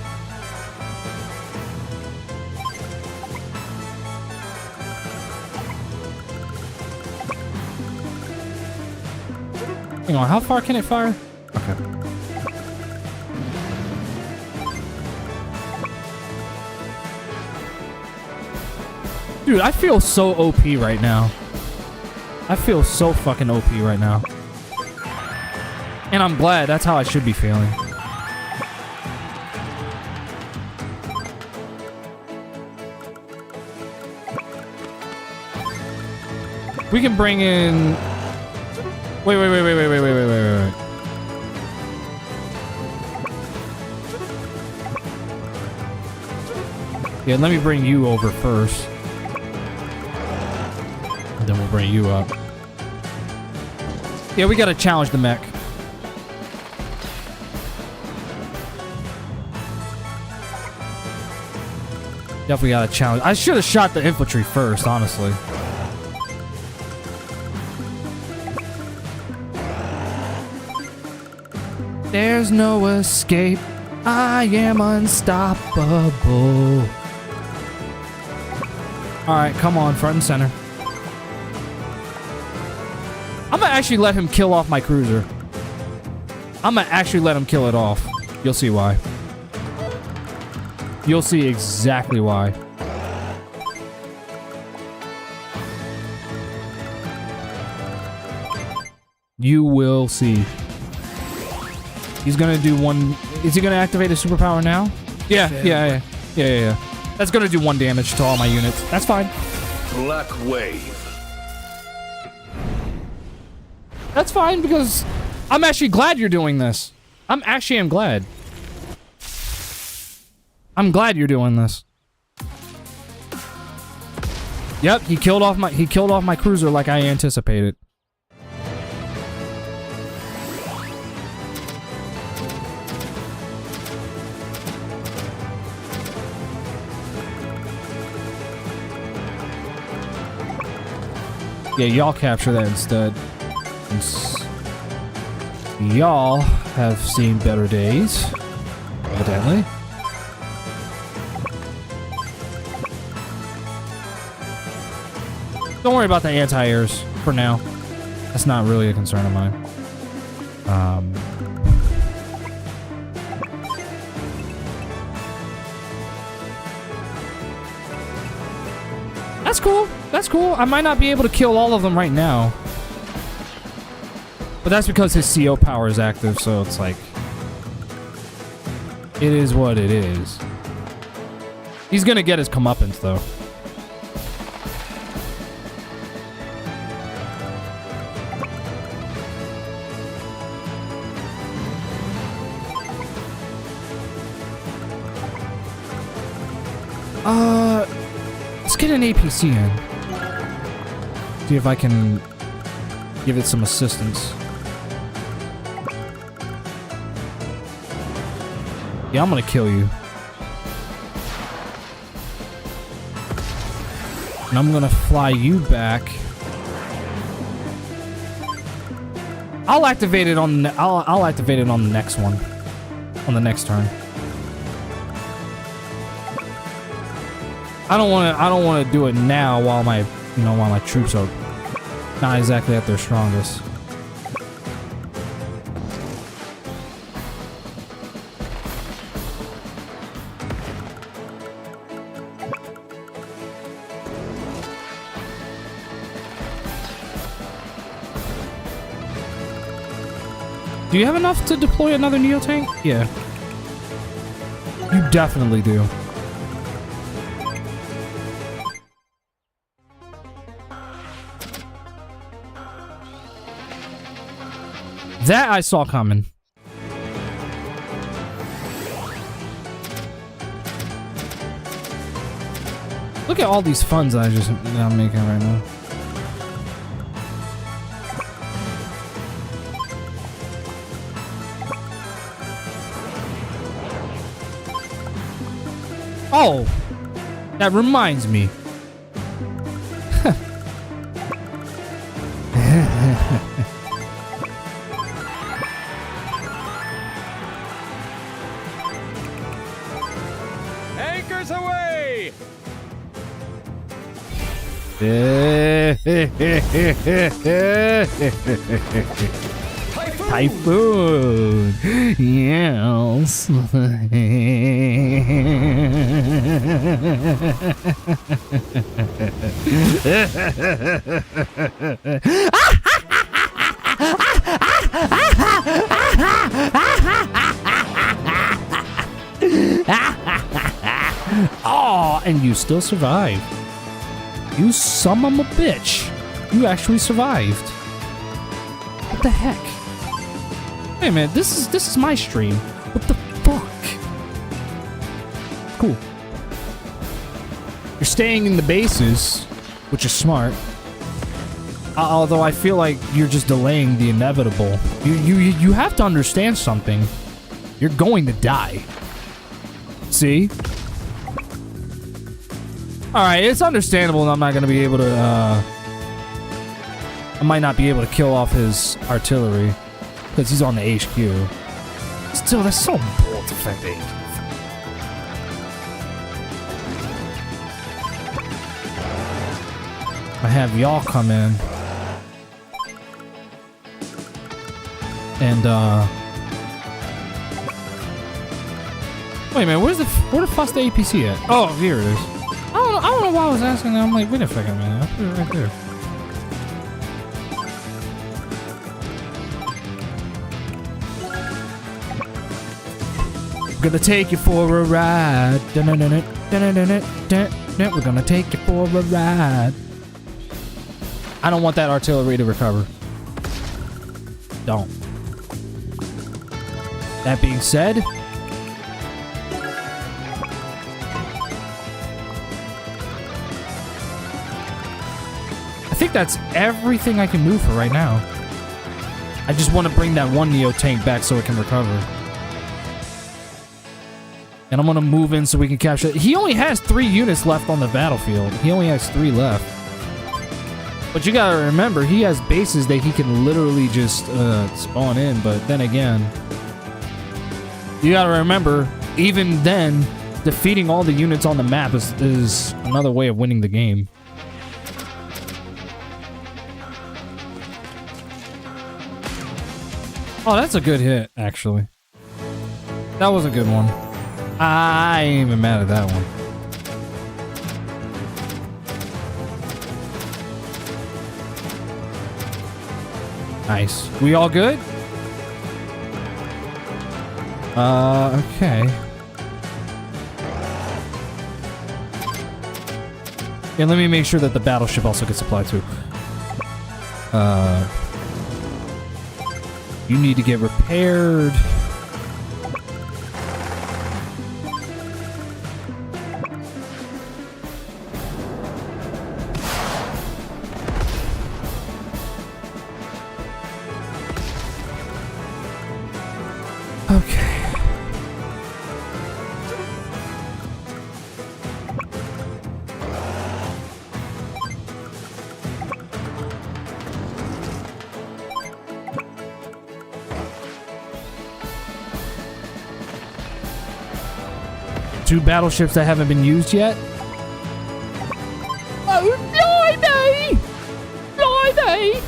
Hang on, how far can it fire? Okay. Dude, I feel so OP right now. I feel so fucking OP right now. And I'm glad. That's how I should be feeling. We can bring in... Wait. Yeah, let me bring you over first. And then we'll bring you up. Yeah, we gotta challenge the mech. Definitely gotta challenge. I should have shot the infantry first, honestly. There's no escape. I am unstoppable. Alright, come on, front and center. I'm gonna actually let him kill off my cruiser. I'm gonna actually let him kill it off. You'll see why. You'll see exactly why. You will see. He's gonna do one... Is he gonna activate his superpower now? Yeah. That's gonna do 1 damage to all my units. That's fine. Black Wave. That's fine, because I'm actually glad you're doing this. I'm glad. I'm glad you're doing this. Yep, he killed off my cruiser like I anticipated. Yeah, y'all capture that instead. Y'all have seen better days, evidently. Don't worry about the anti-airs for now. That's not really a concern of mine. That's cool. That's cool. I might not be able to kill all of them right now. But that's because his CO power is active, so it's like... It is what it is. He's gonna get his comeuppance, though. Let's get an APC in. See if I can give it some assistance. Yeah, I'm gonna kill you. And I'm gonna fly you back. I'll activate it on the I'll activate it on the next one. On the next turn. I don't want to do it now while my troops are not exactly at their strongest. Do you have enough to deploy another Neo tank? Yeah. You definitely do. That I saw coming. Look at all these funds that I'm making right now. Oh, that reminds me. Anchors away! Typhoon. Yes. Oh, and you still survived. You son of a bitch. You actually survived. What the heck? Hey man, this is my stream. What the fuck? Cool. You're staying in the bases, which is smart. Although I feel like you're just delaying the inevitable. You have to understand something. You're going to die. See? Alright, it's understandable that I'm not going to be able to, I might not be able to kill off his artillery. Because he's on the HQ. Still, that's so bold to defend the HQ. I have y'all come in. And, wait, man, where the fuck's the APC at? Oh, here it is. I don't know why I was asking that. I'm like, wait a second, man. I put it right there. We're gonna take you for a ride. We're gonna take you for a ride. I don't want that artillery to recover. Don't. That being said, I think that's everything I can move for right now. I just want to bring that one Neo tank back so it can recover. And I'm going to move in so we can capture it. He only has 3 units left on the battlefield. He only has 3 left. But you got to remember, he has bases that he can literally just spawn in. But then again, you got to remember, even then, defeating all the units on the map is another way of winning the game. Oh, that's a good hit, actually. That was a good one. I ain't even mad at that one. Nice. We all good? Okay. Yeah, let me make sure that the battleship also gets supplied too. You need to get repaired. Okay. Two battleships that haven't been used yet. Oh, blimey! Blimey!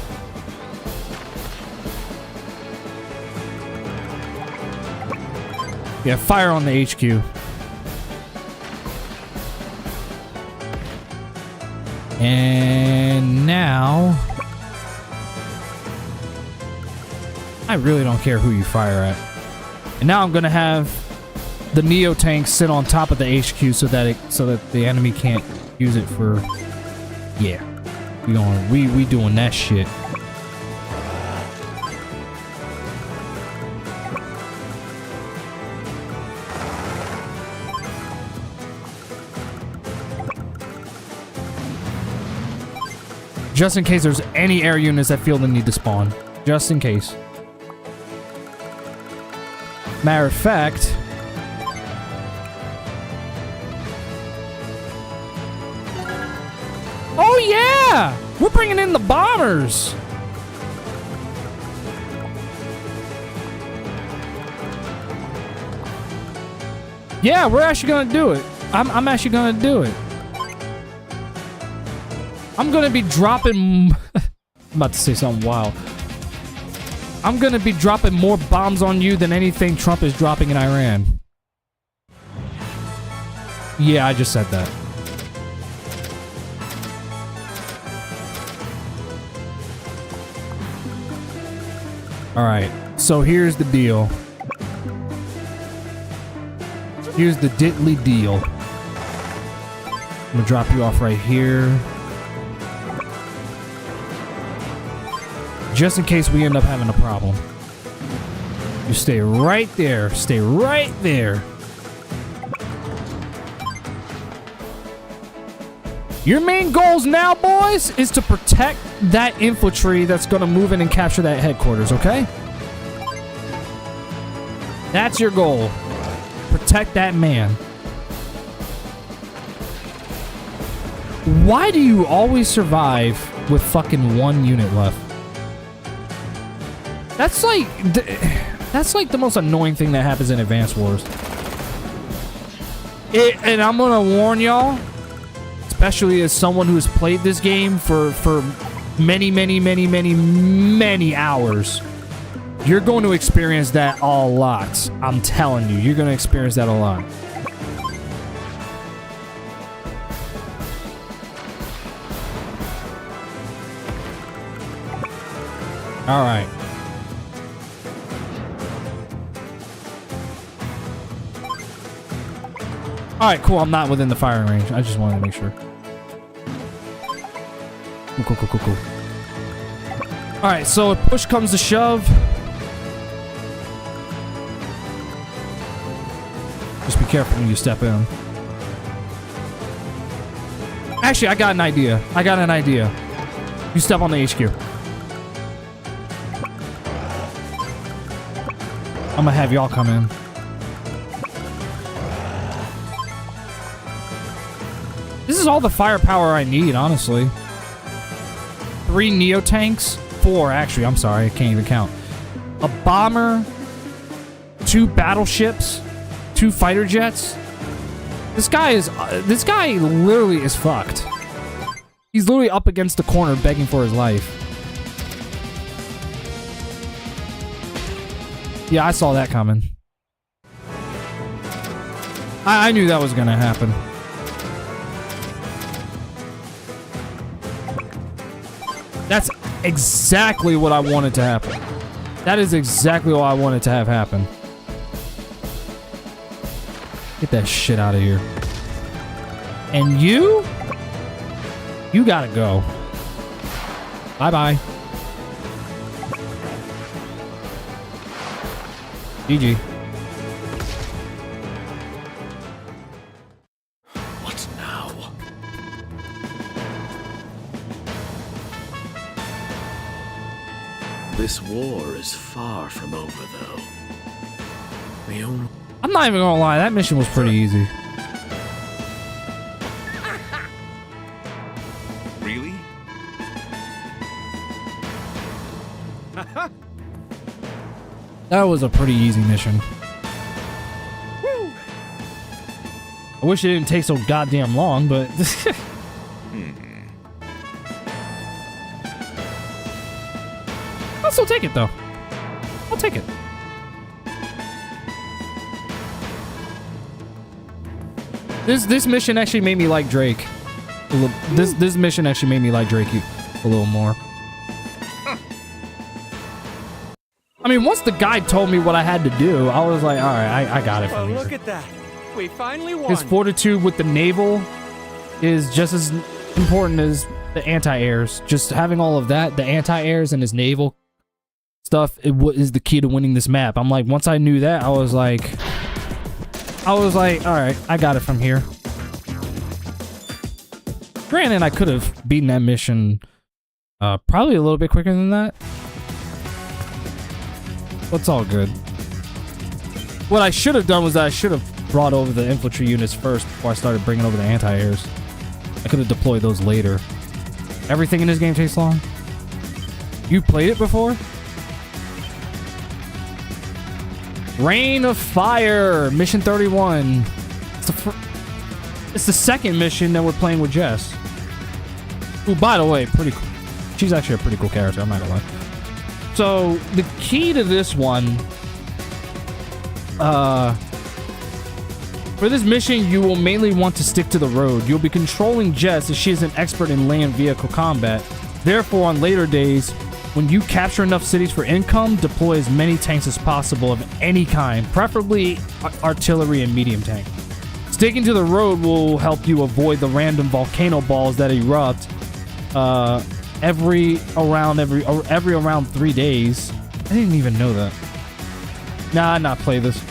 Yeah, fire on the HQ. And now, I really don't care who you fire at. And now I'm gonna have the Neo tank sit on top of the HQ so that the enemy can't use it for. Yeah, we doing that shit. Just in case there's any air units that feel the need to spawn. Just in case. Matter of fact... Oh yeah! We're bringing in the bombers! Yeah, we're actually gonna do it. I'm actually gonna do it. I'm gonna be dropping... I'm about to say something wild. I'm gonna be dropping more bombs on you than anything Trump is dropping in Iran. Yeah, I just said that. Alright, so here's the deal. Here's the diddly deal. I'm gonna drop you off right here. Just in case we end up having a problem. You stay right there. Stay right there. Your main goals now, boys, is to protect that infantry that's gonna move in and capture that headquarters, okay? That's your goal. Protect that man. Why do you always survive with fucking 1 unit left? That's like the most annoying thing that happens in Advance Wars. And I'm gonna warn y'all, especially as someone who's played this game for many hours, you're going to experience that a lot. I'm telling you, you're going to experience that a lot. All right. All right, cool. I'm not within the firing range. I just wanted to make sure. Cool. All right, so if push comes to shove, just be careful when you step in. Actually, I got an idea. You step on the HQ. I'm gonna have y'all come in. This is all the firepower I need, honestly. 3 Neo tanks, 4 actually. I'm sorry, I can't even count. A bomber, 2 battleships, 2 fighter jets. This guy literally is fucked. He's literally up against the corner begging for his life. Yeah, I saw that coming. I knew that was gonna happen. That's exactly what I wanted to happen. That is exactly what I wanted to have happen. Get that shit out of here. And you gotta go. Bye-bye. GG. What now? This war is far from over, though. The only... I'm not even gonna lie, that mission was pretty easy. Really? That was a pretty easy mission. I wish it didn't take so goddamn long, but... I'll still take it, though. I'll take it. This mission actually made me like Drake. This mission actually made me like Drake a little more. I mean, once the guide told me what I had to do, I was like, all right, I got it from here. Look at that. We finally won. His fortitude with the naval is just as important as the anti-airs. Just having all of that, the anti-airs and his naval stuff, is the key to winning this map. I'm like, once I knew that, I was like, all right, I got it from here. Granted, I could have beaten that mission Probably a little bit quicker than that. But it's all good. What I should have done was that I should have brought over the infantry units first before I started bringing over the anti-airs. I could have deployed those later. Everything in this game takes long. You played it before? Rain of Fire, mission 31. It's the second mission that we're playing with Jess. Ooh, by the way, pretty cool. She's actually a pretty cool character, I'm not gonna lie. So, the key to this one, for this mission, you will mainly want to stick to the road. You'll be controlling Jess as she is an expert in land vehicle combat. Therefore, on later days, when you capture enough cities for income, deploy as many tanks as possible of any kind, preferably artillery and medium tank. Sticking to the road will help you avoid the random volcano balls that erupt every around 3 days. I didn't even know that. Nah, not play this.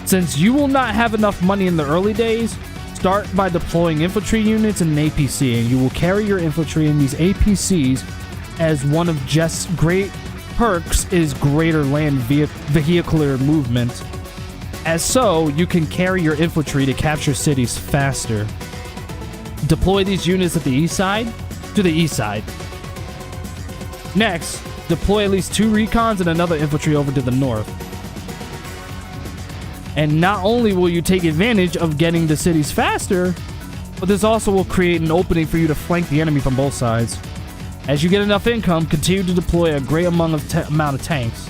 Since you will not have enough money in the early days, start by deploying infantry units in an APC, and you will carry your infantry in these APCs, as one of Jess' great perks is greater land vehicular movement. As so, you can carry your infantry to capture cities faster. Deploy these units at the east side to the east side. Next, deploy at least 2 recons and another infantry over to the north. And not only will you take advantage of getting the cities faster, but this also will create an opening for you to flank the enemy from both sides. As you get enough income, continue to deploy a great amount of tanks.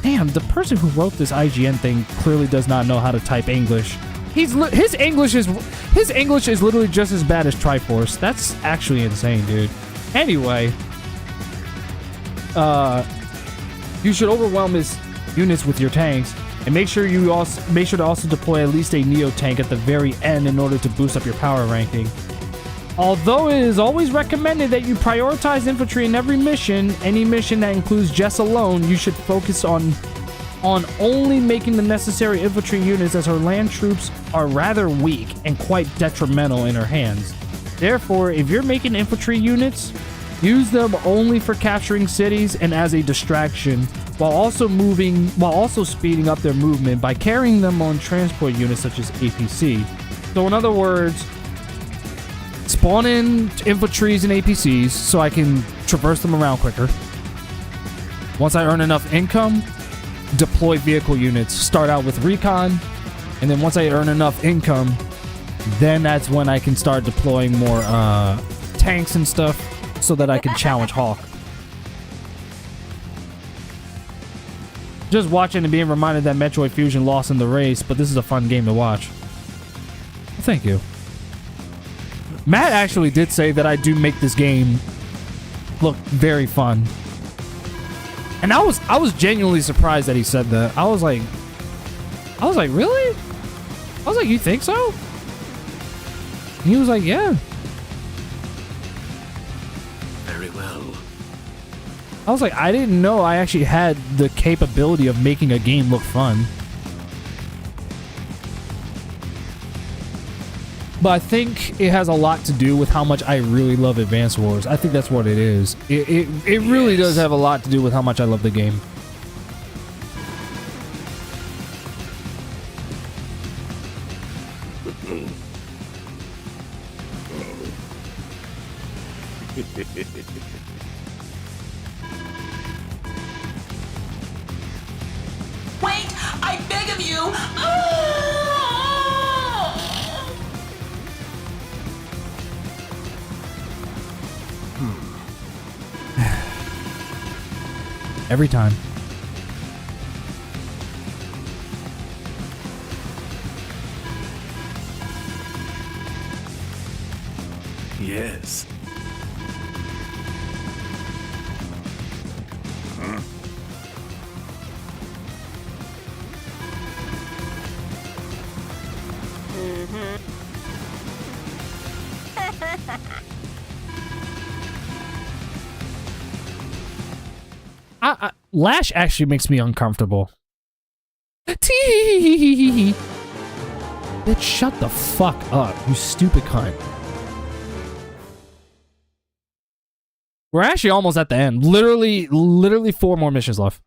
Damn, the person who wrote this IGN thing clearly does not know how to type English. His English is literally just as bad as Triforce. That's actually insane, dude. Anyway, you should overwhelm his units with your tanks, and make sure to also deploy at least a Neo tank at the very end in order to boost up your power ranking. Although it is always recommended that you prioritize infantry in every mission, any mission that includes Jess alone, you should focus on only making the necessary infantry units, as her land troops are rather weak and quite detrimental in her hands. Therefore, if you're making infantry units, use them only for capturing cities and as a distraction, while also speeding up their movement by carrying them on transport units such as APC. So in other words, spawn in infantries and APCs so I can traverse them around quicker. Once I earn enough income, deploy vehicle units. Start out with recon, and then once I earn enough income, then that's when I can start deploying more tanks and stuff so that I can challenge Hawk. Just watching and being reminded that Metroid Fusion lost in the race, but this is a fun game to watch. Well, thank you. Matt actually did say that I do make this game look very fun. And I was genuinely surprised that he said that. I was like, really? I was like, you think so? And he was like, yeah. Very well. I was like, I didn't know I actually had the capability of making a game look fun. But I think it has a lot to do with how much I really love Advance Wars. I think that's what it is. It really does have a lot to do with how much I love the game. Wait, I beg of you! Every time. Yes. Lash actually makes me uncomfortable. Bitch, shut the fuck up, you stupid cunt. We're actually almost at the end. Literally 4 more missions left.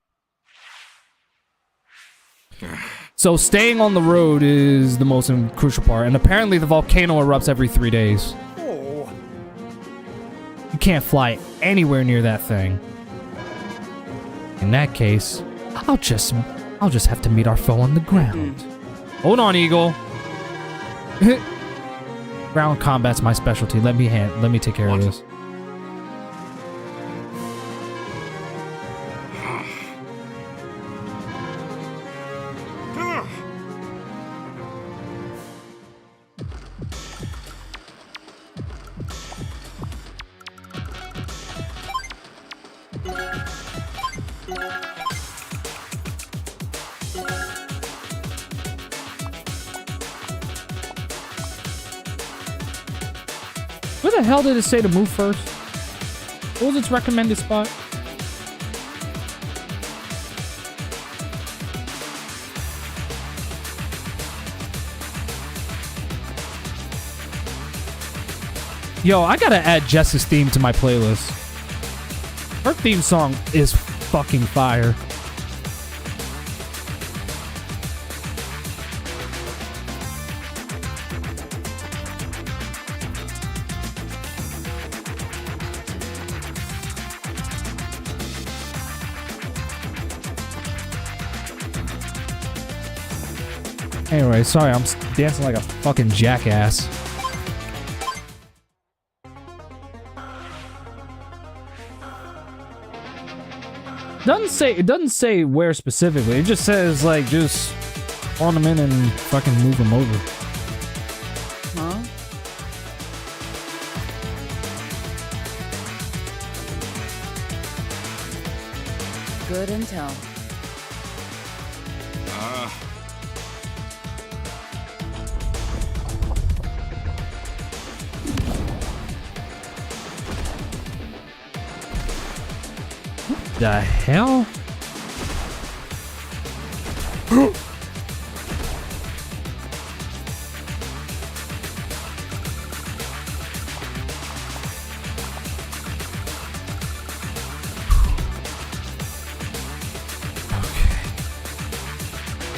So staying on the road is the most crucial part. And apparently the volcano erupts every 3 days. You can't fly anywhere near that thing. In that case, I'll just have to meet our foe on the ground. Hold on, Eagle. Ground combat's my specialty. Let me take care of this. Where the hell did it say to move first? What was its recommended spot? Yo, I gotta add Jess's theme to my playlist. Her theme song is fucking fire. Anyway, sorry, I'm dancing like a fucking jackass. It doesn't say where specifically. It just says like just spawn them in and fucking move them over. Huh? Good intel. The hell?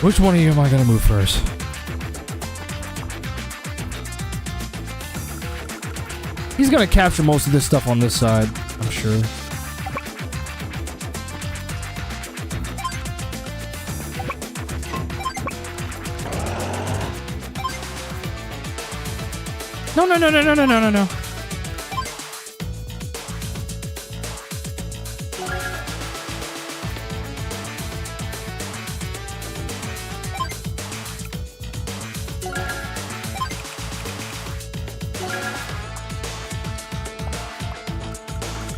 Which one of you am I gonna move first? He's gonna capture most of this stuff on this side, I'm sure. No.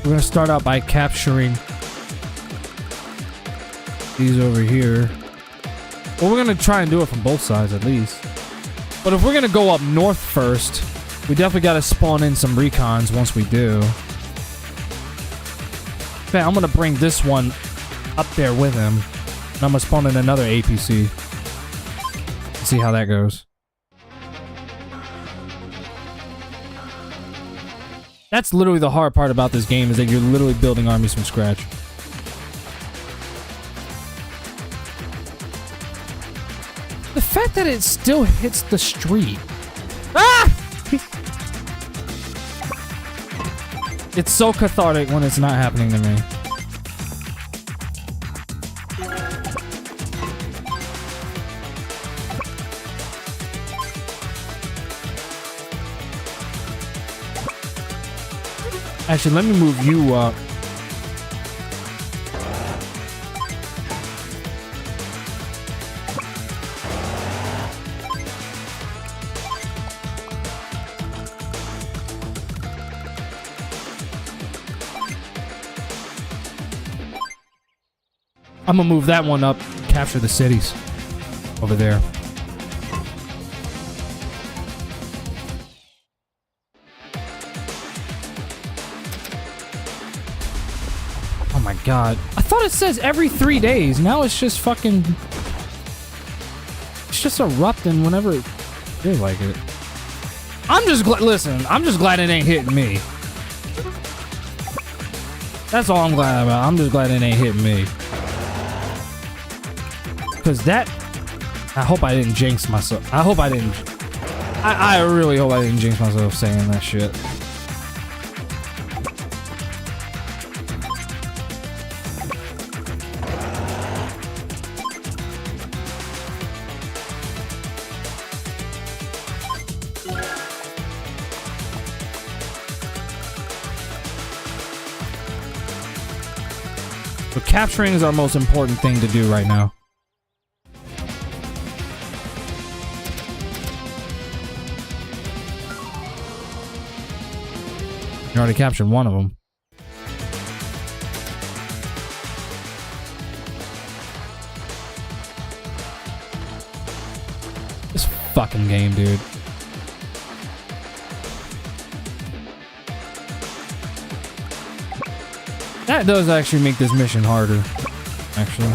We're gonna start out by capturing these over here. Well, we're gonna try and do it from both sides at least. But if we're gonna go up north first, we definitely gotta spawn in some recons once we do. Okay, I'm gonna bring this one up there with him. And I'm gonna spawn in another APC. See how that goes. That's literally the hard part about this game, is that you're literally building armies from scratch. The fact that it still hits the street. Ah! It's so cathartic when it's not happening to me. Actually, let me move you up. I'm gonna move that one up, capture the cities over there. Oh my god. I thought it says every 3 days. Now it's just fucking... It's just erupting whenever it feels like it. I'm just glad... Listen, I'm just glad it ain't hitting me. That's all I'm glad about. I'm just glad it ain't hitting me. Cause that, I hope I didn't jinx myself. I hope I didn't. I really hope I didn't jinx myself saying that shit. So capturing is our most important thing to do right now. You already captured one of them. This fucking game, dude. That does actually make this mission harder, actually.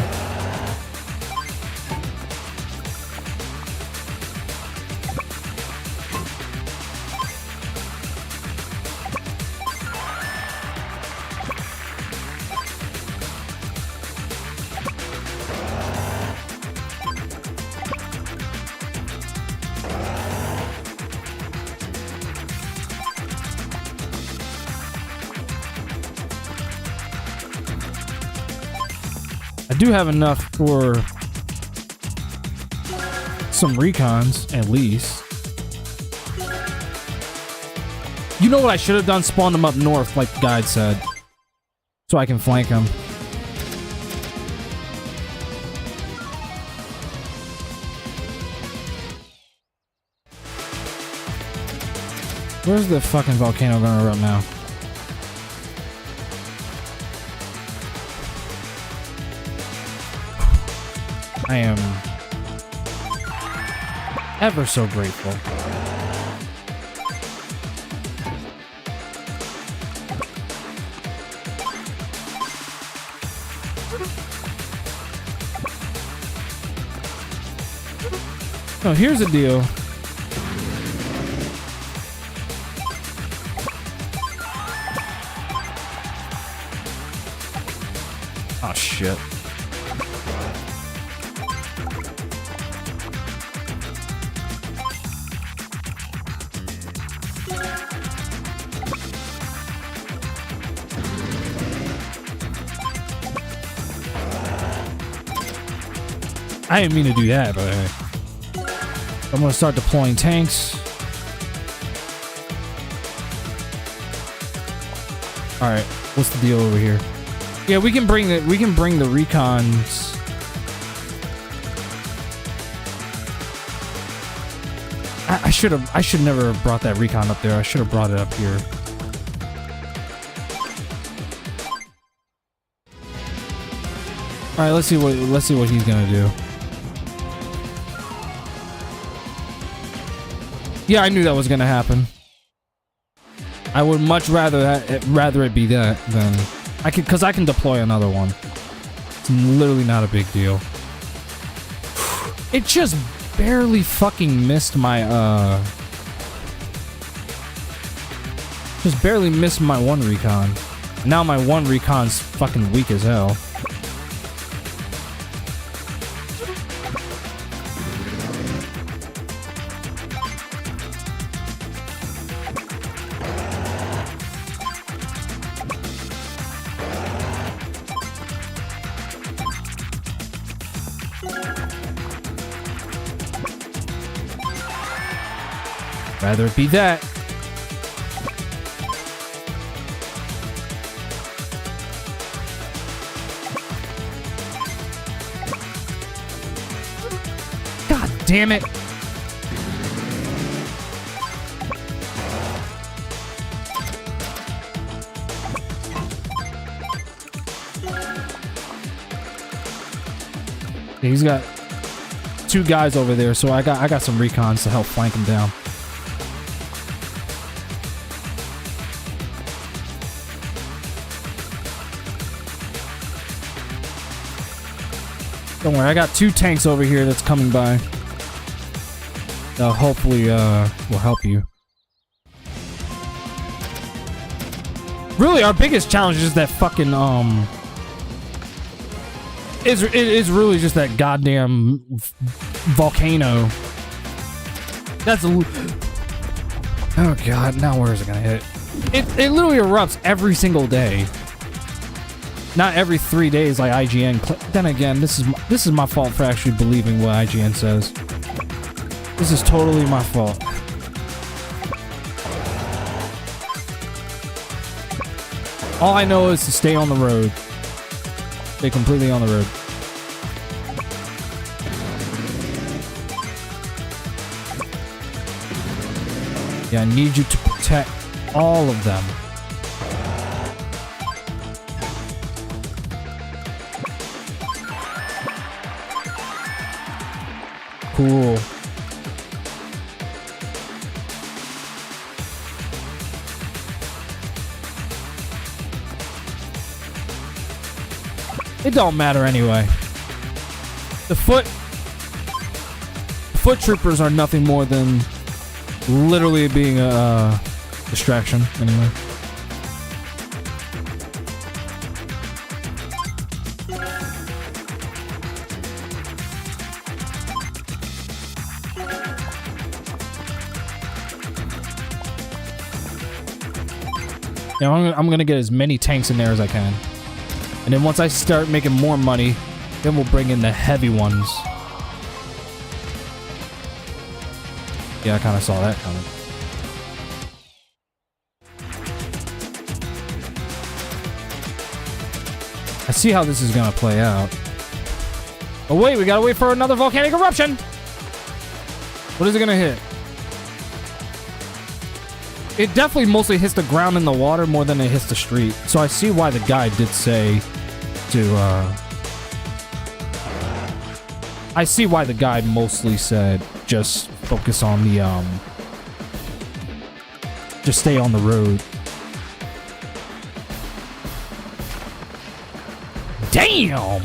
I do have enough for some recons, at least. You know what I should have done? Spawn them up north, like the guide said. So I can flank them. Where's the fucking volcano gonna erupt now? I am ever so grateful. No, here's the deal. Oh shit. I didn't mean to do that, but I'm gonna start deploying tanks. All right, what's the deal over here? Yeah, we can bring the recons. I should never have brought that recon up there. I should have brought it up here. All right, let's see what he's gonna do. Yeah, I knew that was gonna happen. I would much rather it be that than because I can deploy another one. It's literally not a big deal. It just barely fucking missed my just barely missed my one recon. Now my one recon's fucking weak as hell. Rather it be that. God damn it. Yeah, he's got two guys over there, so I got some recons to help flank him down. Don't worry, I got two tanks over here that's coming by. Hopefully will help you. Really, our biggest challenge is that fucking it is really just that goddamn volcano. That's oh god, now where is it gonna hit? It literally erupts every single day. Not every 3 days like IGN. Then again, this is my fault for actually believing what IGN says. This is totally my fault. All I know is to stay on the road. Stay completely on the road. Yeah, I need you to protect all of them. Cool. It don't matter anyway. The foot troopers are nothing more than literally being a distraction anyway. Yeah, I'm gonna get as many tanks in there as I can. And then once I start making more money, then we'll bring in the heavy ones. Yeah, I kind of saw that coming. I see how this is gonna play out. Oh wait, we gotta wait for another volcanic eruption! What is it gonna hit? It definitely mostly hits the ground and the water more than it hits the street. So I see why the guy did say to, I see why the guy mostly said just focus on the, just stay on the road. Damn!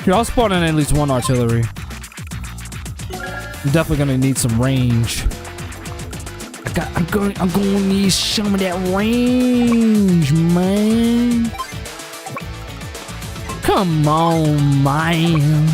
Here, I'll spawn in at least one artillery. I'm definitely gonna need some range. I'm gonna need some of that range, man. Come on, man.